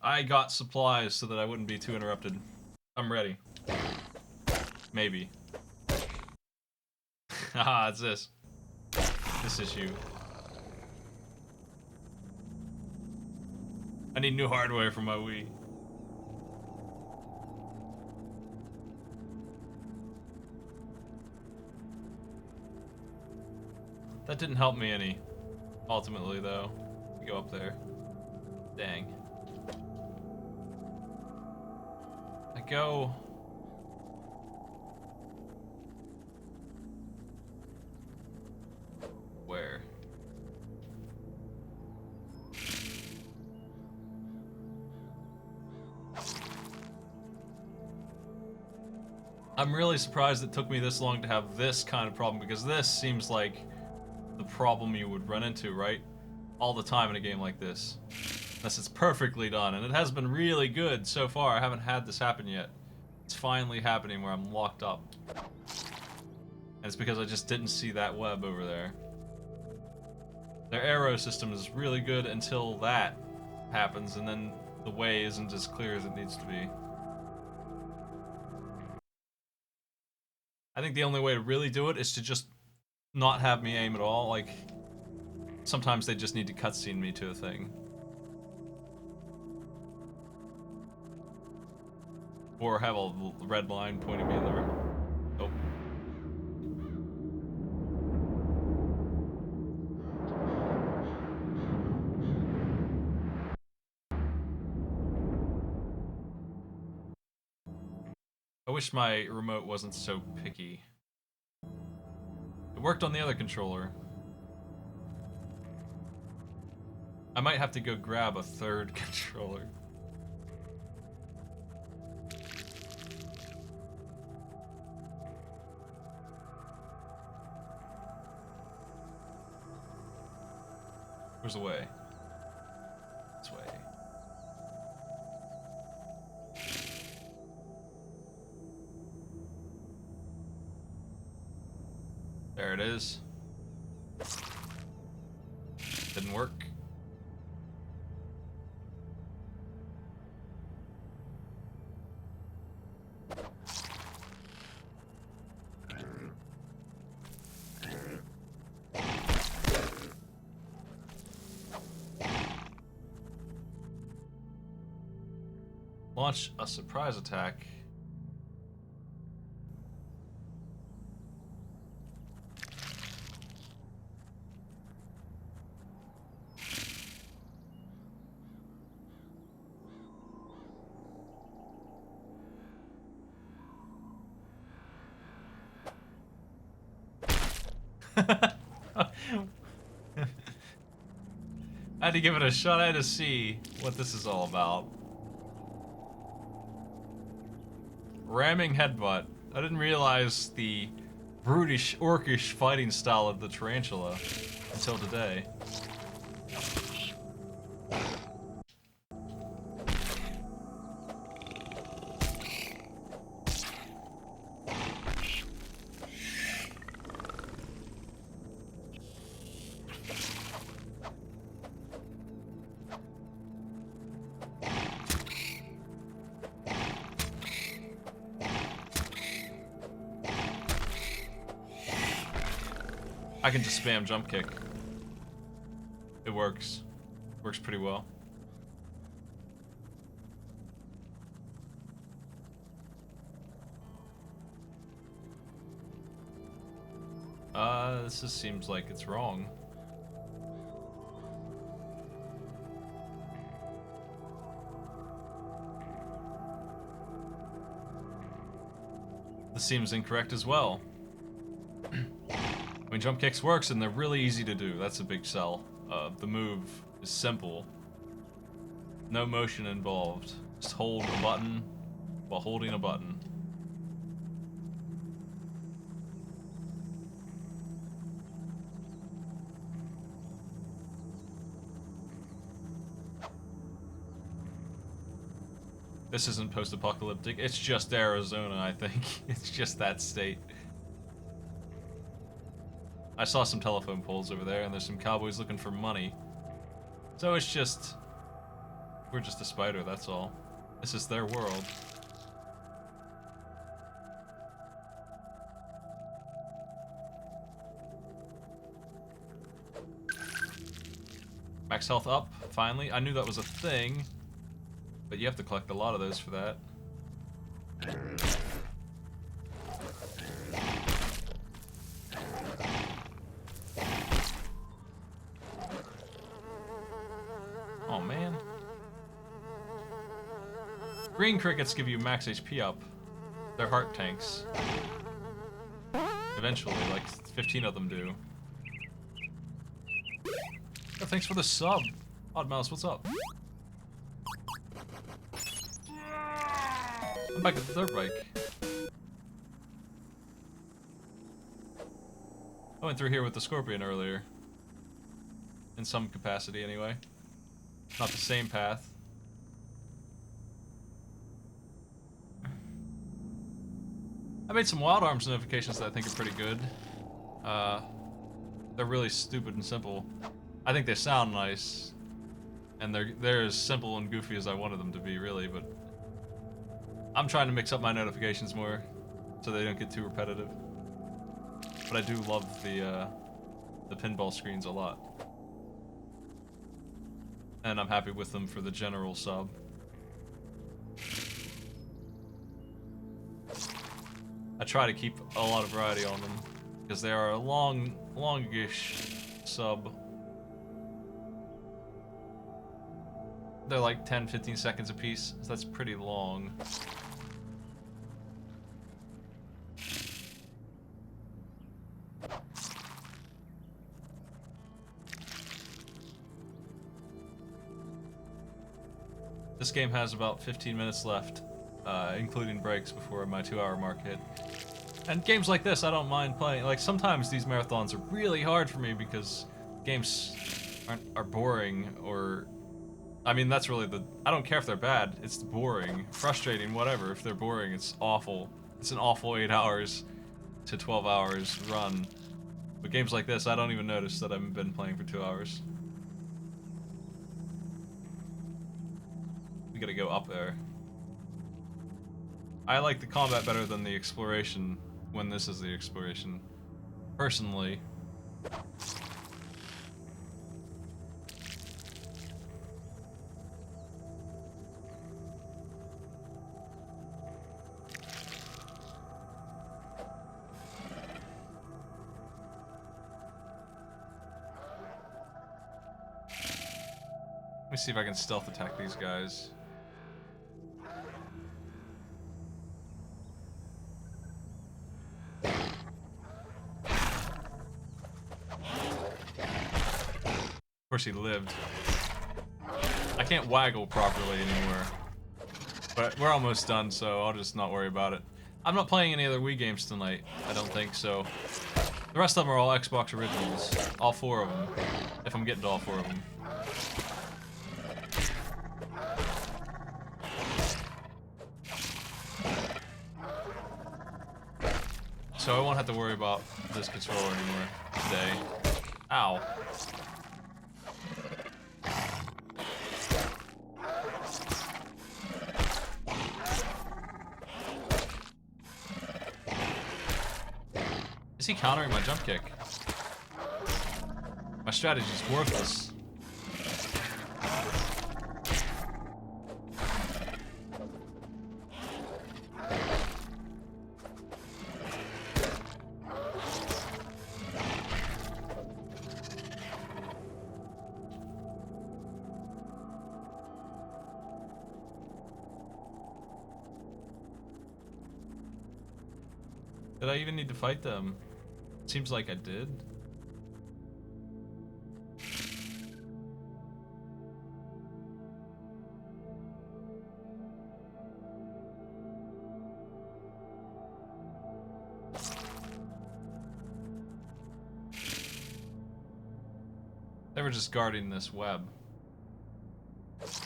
I got supplies so that I wouldn't be too interrupted. I'm ready. Maybe. Haha, it's this. This issue. I need new hardware for my Wii. That didn't help me any. Ultimately, though. Go up there. Dang. I go... Where? I'm really surprised it took me this long to have this kind of problem, because this seems like the problem you would run into, right? All the time in a game like this. Unless it's perfectly done, and it has been really good so far. I haven't had this happen yet. It's finally happening where I'm locked up. And it's because I just didn't see that web over there. Their arrow system is really good until that happens, and then the way isn't as clear as it needs to be. I think the only way to really do it is to just not have me aim at all. Like, sometimes they just need to cutscene me to a thing. Or have a red line pointing me in the room. Oh. I wish my remote wasn't so picky. It worked on the other controller. I might have to go grab a third controller. Where's the way? This way. There it is. Didn't work. Launch a surprise attack. I had to give it a shot. I had to see what this is all about. Ramming headbutt. I didn't realize the brutish, orcish fighting style of the Tarantula until today. I can just spam jump kick. It works. Works pretty well. This just seems like it's wrong. This seems incorrect as well. I mean, jump kicks works and they're really easy to do. That's a big sell. The move is simple. No motion involved. Just hold a button while holding a button. This isn't post-apocalyptic. It's just Arizona, I think. It's just that state. I saw some telephone poles over there, and there's some cowboys looking for money. So it's just... we're just a spider, that's all. This is their world. Max health up, finally. I knew that was a thing. But you have to collect a lot of those for that. Oh man. Green crickets give you max HP up. They're heart tanks. Eventually, like 15 of them do. Oh, thanks for the sub. Odd Mouse, what's up? I'm back at the dirt bike. I went through here with the Scorpion earlier. In some capacity, anyway. Not the same path. I made some Wild Arms notifications that I think are pretty good. They're really stupid and simple. I think they sound nice. And they're as simple and goofy as I wanted them to be, really, but... I'm trying to mix up my notifications more, so they don't get too repetitive. But I do love the pinball screens a lot. And I'm happy with them for the general sub. I try to keep a lot of variety on them, because they are a longish sub. They're like 10-15 seconds a piece, so that's pretty long. This game has about 15 minutes left, including breaks before my 2-hour mark hit. And games like this, I don't mind playing. Like, sometimes these marathons are really hard for me because games are boring, or... I mean, that's really the... I don't care if they're bad, it's boring, frustrating, whatever. If they're boring, it's awful. It's an awful 8 hours to 12 hours run. But games like this, I don't even notice that I've been playing for 2 hours. We gotta go up there. I like the combat better than the exploration when this is the exploration. Personally. Let me see if I can stealth attack these guys. Of course he lived. I can't waggle properly anymore. But we're almost done, so I'll just not worry about it. I'm not playing any other Wii games tonight, I don't think, so... The rest of them are all Xbox originals. All 4 of them. If I'm getting to all 4 of them. So I won't have to worry about this controller anymore today. Ow. Is he countering my jump kick? strategy's worthless. Did I even need to fight them? Seems like I did. They were just guarding this web. But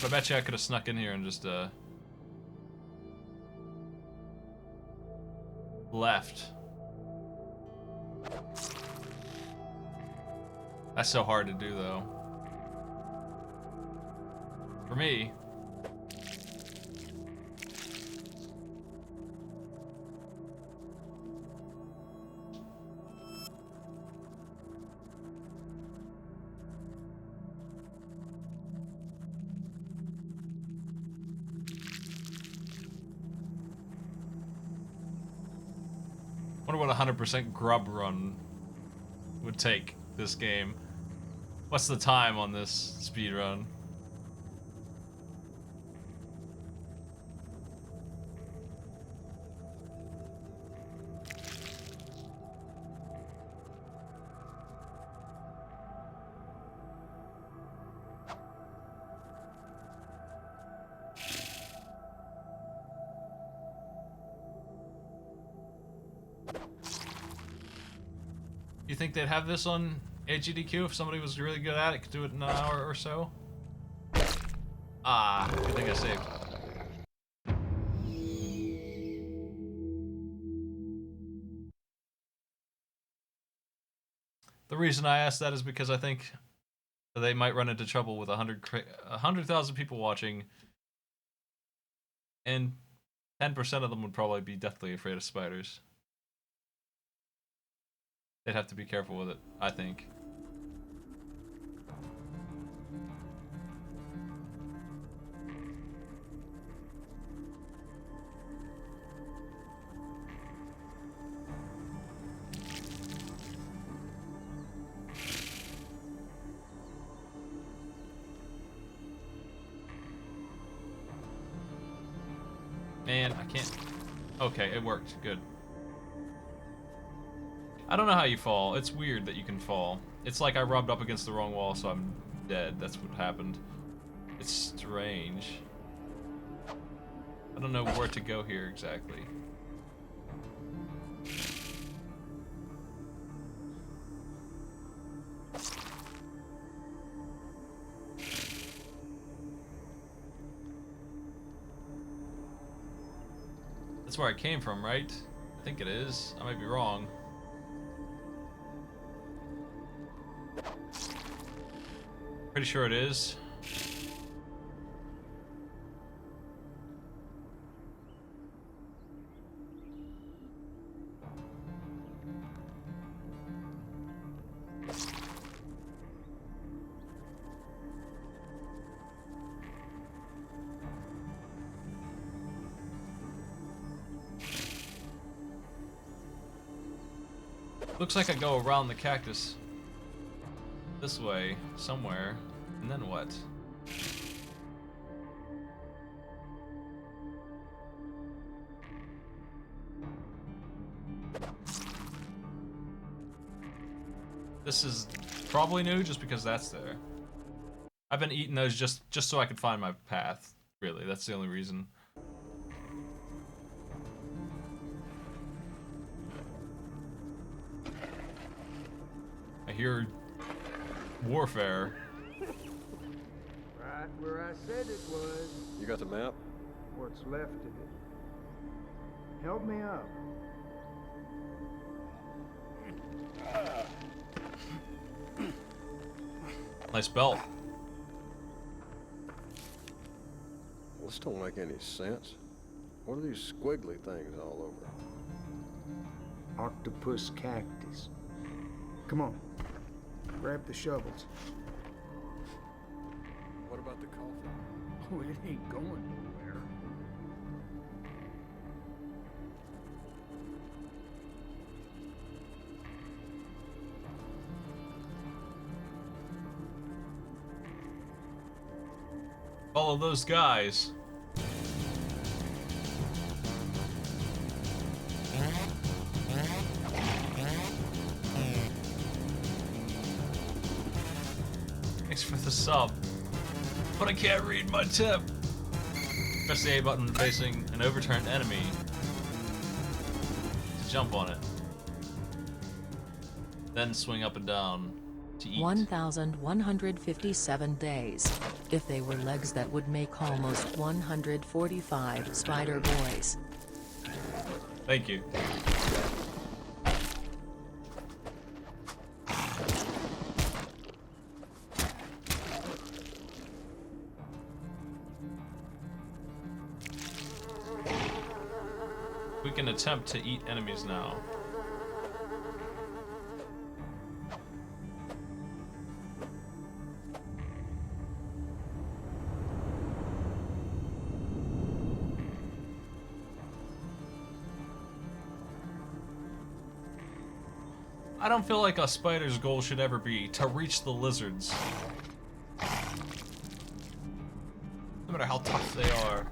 I bet you I could have snuck in here and just, left. That's so hard to do, though. For me. Wonder what 100% grub run would take this game. What's the time on this speed run? You think they'd have this on HGDQ if somebody was really good at it, could do it in an hour or so? Ah, good thing I saved. The reason I asked that is because I think they might run into trouble with 100,000 people watching, and 10% of them would probably be deathly afraid of spiders. They'd have to be careful with it, I think. Man, I can't... Okay, it worked. Good. I don't know how you fall. It's weird that you can fall. It's like I rubbed up against the wrong wall, so I'm dead. That's what happened. It's strange. I don't know where to go here exactly. That's where I came from, right? I think it is. I might be wrong. Pretty sure it is. Looks like I go around the cactus this way, somewhere, and then what? This is probably new just because that's there. I've been eating those just so I could find my path, really. That's the only reason. I hear warfare. Right where I said it was. You got the map? What's left of it. Help me up. Nice belt. This don't make any sense. What are these squiggly things all over? Octopus cactus. Come on. Grab the shovels. What about the coffin? Oh, it ain't going nowhere. Follow those guys. Thanks for the sub. But I can't read my tip. Press the A button when facing an overturned enemy to jump on it. Then swing up and down to eat. 1,157 days. If they were legs, that would make almost 145 Spider Boys. Thank you. We can attempt to eat enemies now. I don't feel like a spider's goal should ever be to reach the lizards. No matter how tough they are.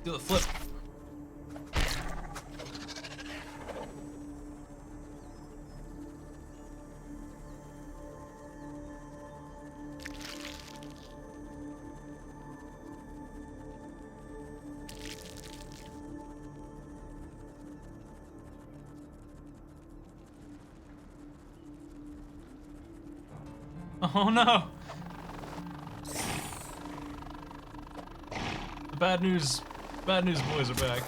Do the flip. Oh no! The bad news boys are back.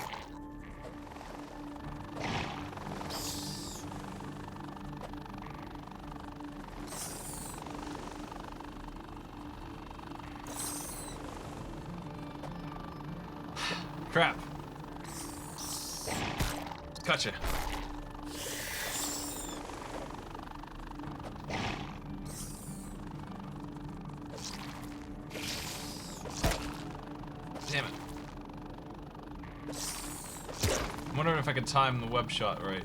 Crap. Gotcha. Damn it. I'm wondering if I can time the web shot right.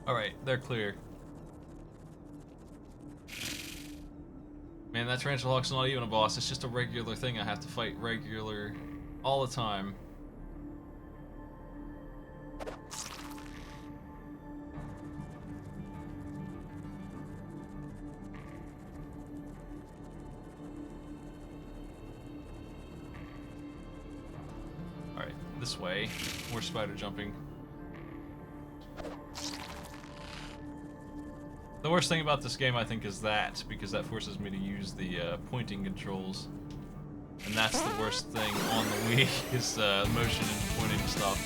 Alright, they're clear. Man, that Tarantula Hawk's not even a boss, it's just a regular thing I have to fight regular all the time. Alright, this way. More spider jumping. The worst thing about this game, I think, is that, because that forces me to use the pointing controls. And that's the worst thing on the Wii, is motion and pointing stuff.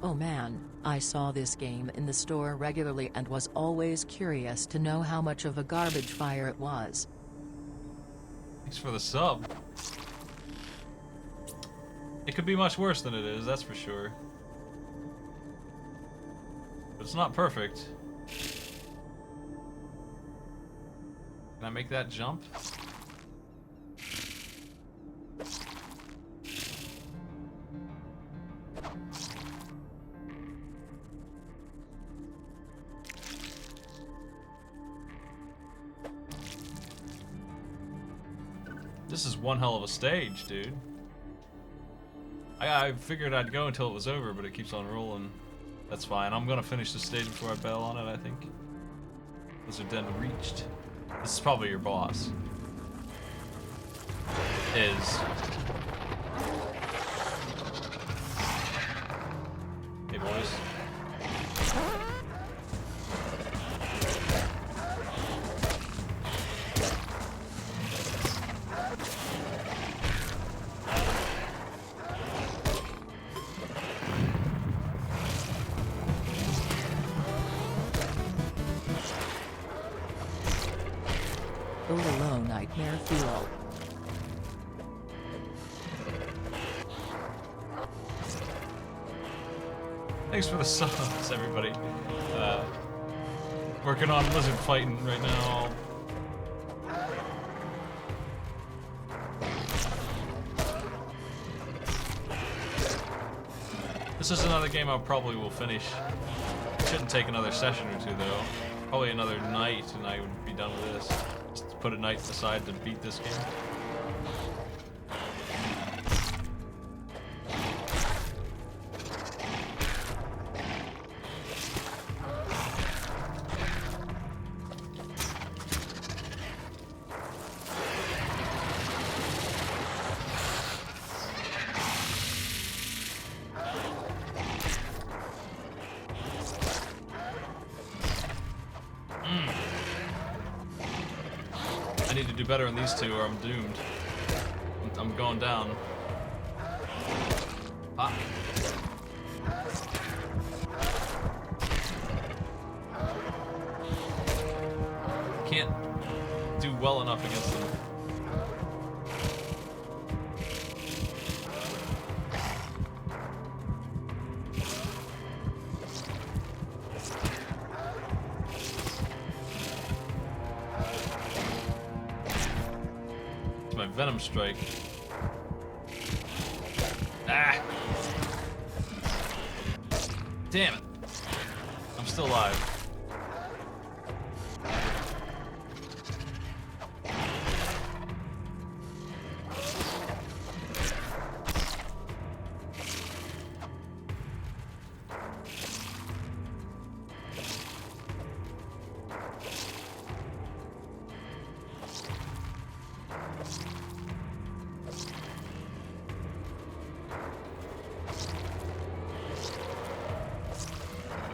Oh man, I saw this game in the store regularly and was always curious to know how much of a garbage fire it was. Thanks for the sub. It could be much worse than it is, that's for sure. But it's not perfect. Can I make that jump? This is one hell of a stage, dude. I figured I'd go until it was over, but it keeps on rolling. That's fine. I'm gonna finish the stage before I bail on it, I think. Those are then reached. This is probably your boss. is. Hey, boys. Oh, low nightmare fuel. Thanks for the subs, everybody. Working on lizard fighting right now. This is another game I probably will finish. Shouldn't take another session or two though. Probably another night and I would be done with this. Just put a night aside to beat this game. I need to do better on these two or I'm doomed. I'm going down. Ah. Can't do well enough against them. My venom strike. Ah! Damn it. I'm still alive.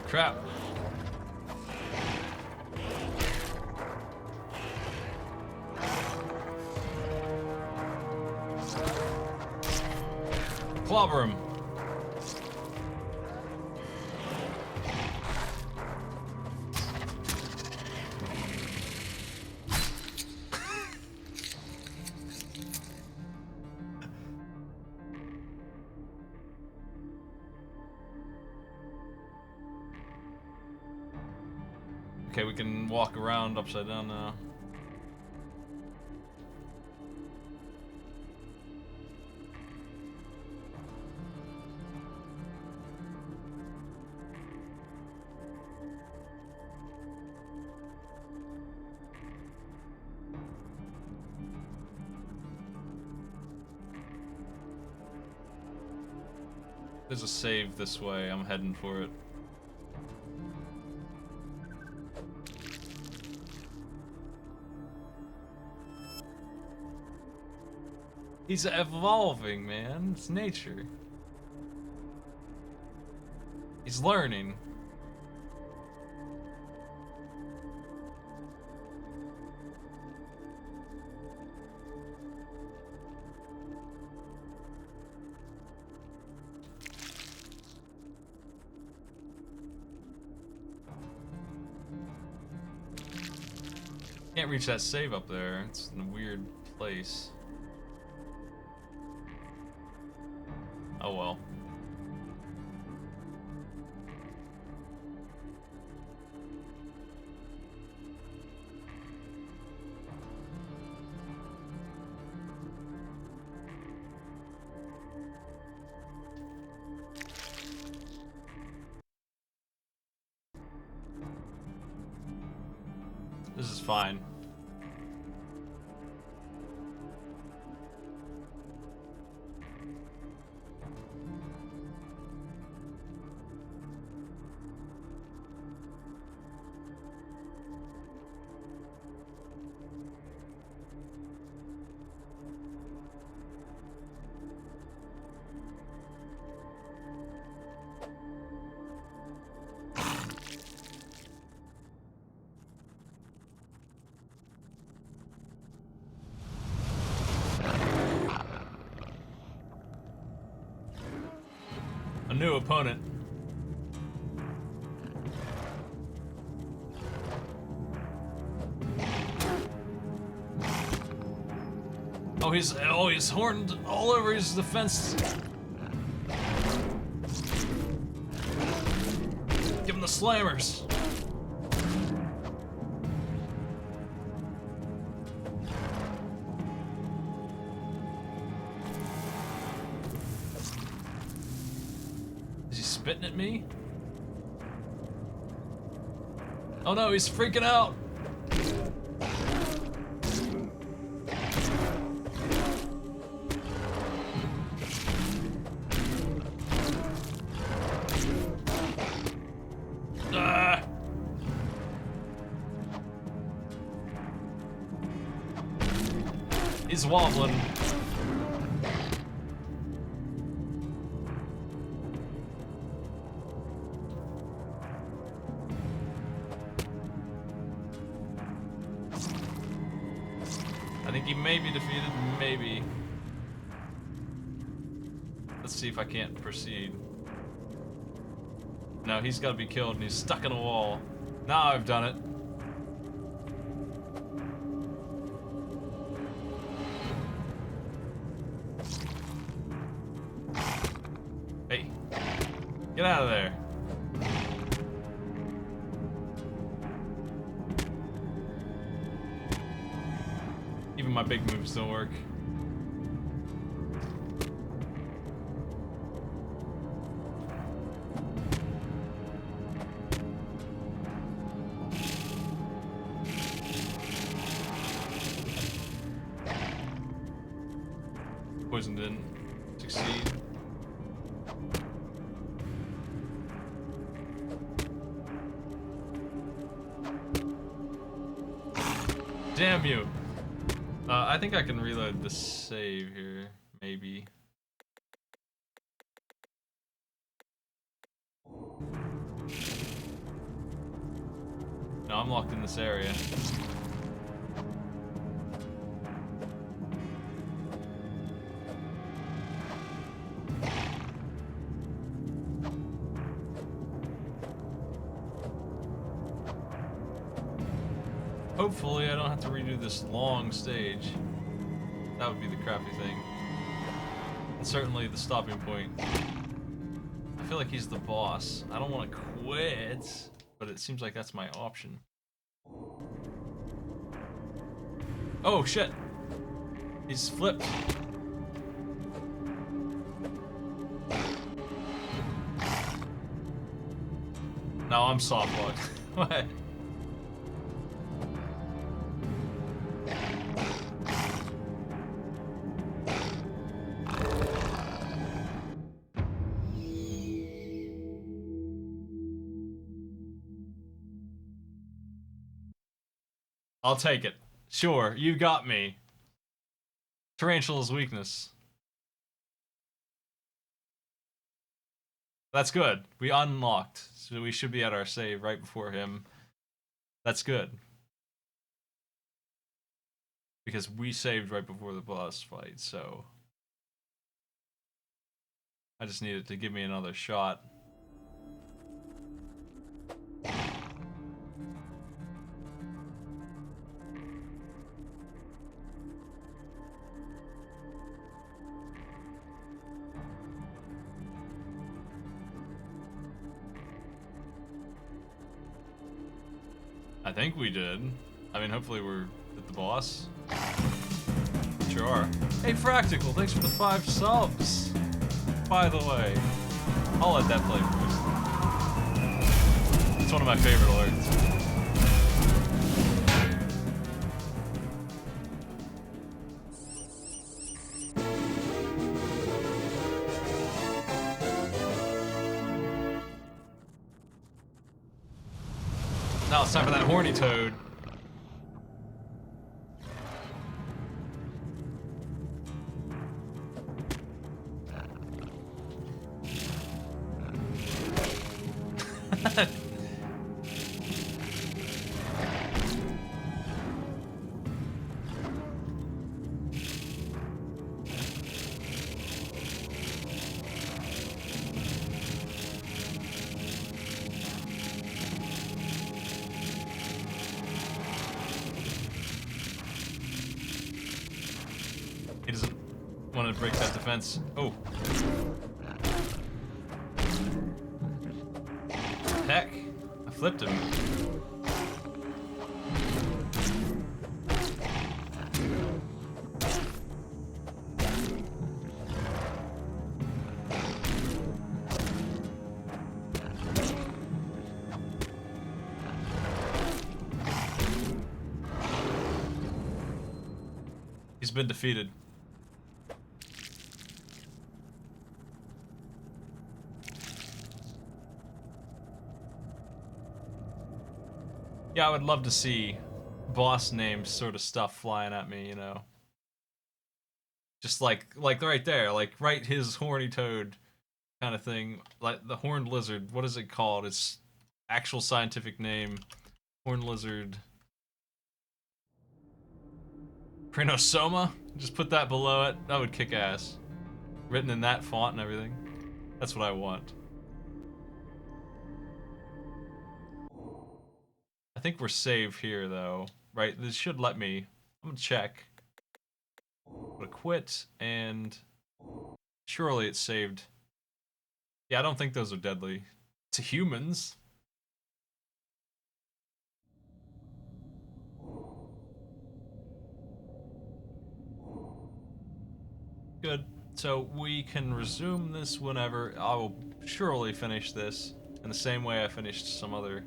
Crap. Clobber him. Okay, we can walk around upside down now. There's a save this way. I'm heading for it. He's evolving, man. It's nature. He's learning. Can't reach that save up there. It's in a weird place. Oh well. This is fine. A new opponent. He's horned all over his defense. Give him the slammers. Is he spitting at me? Oh no, he's freaking out. He's wobbling. I think he may be defeated, maybe. Let's see if I can't proceed. No, he's gotta be killed and he's stuck in a wall. Now I've done it. Hey, get out of there. Even my big moves don't work. Poison didn't succeed. Damn you! I think I can reload the save here, maybe. No, I'm locked in this area. Hopefully I don't have to redo this long stage. That would be the crappy thing. And certainly the stopping point. I feel like he's the boss. I don't want to quit, but it seems like that's my option. Oh shit! He's flipped. No, I'm soft locked. What? I'll take it. Sure, you got me. Tarantula's weakness. That's good. We unlocked, so we should be at our save right before him. That's good. Because we saved right before the boss fight, so... I just needed to give me another shot. I think we did. I mean, hopefully we're at the boss. Sure are. Hey, Practical, thanks for the 5 subs. By the way, I'll let that play first. It's one of my favorite alerts. Now it's time for that horny toad. want to break that defense. Oh. Heck. I flipped him. He's been defeated. Yeah, I would love to see boss names sort of stuff flying at me, you know. Just like right there, like right his horny toad kind of thing. Like the horned lizard, what is it called? Its actual scientific name. Horned lizard. Crinosoma? Just put that below it. That would kick ass. Written in that font and everything. That's what I want. I think we're safe here, though. Right? This should let me. I'm gonna check. I'm gonna quit, and surely it's saved. Yeah, I don't think those are deadly to humans. Good. So we can resume this whenever. I will surely finish this in the same way I finished some other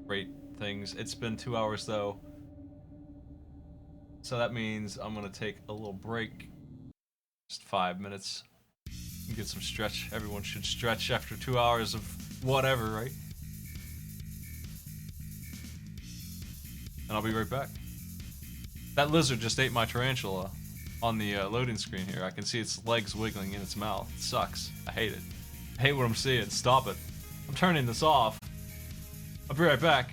great things. It's been 2 hours though. So that means I'm gonna take a little break. Just 5 minutes. Get some stretch. Everyone should stretch after 2 hours of whatever, right? And I'll be right back. That lizard just ate my tarantula on the loading screen here. I can see its legs wiggling in its mouth. It sucks. I hate it. I hate what I'm seeing. Stop it. I'm turning this off. I'll be right back.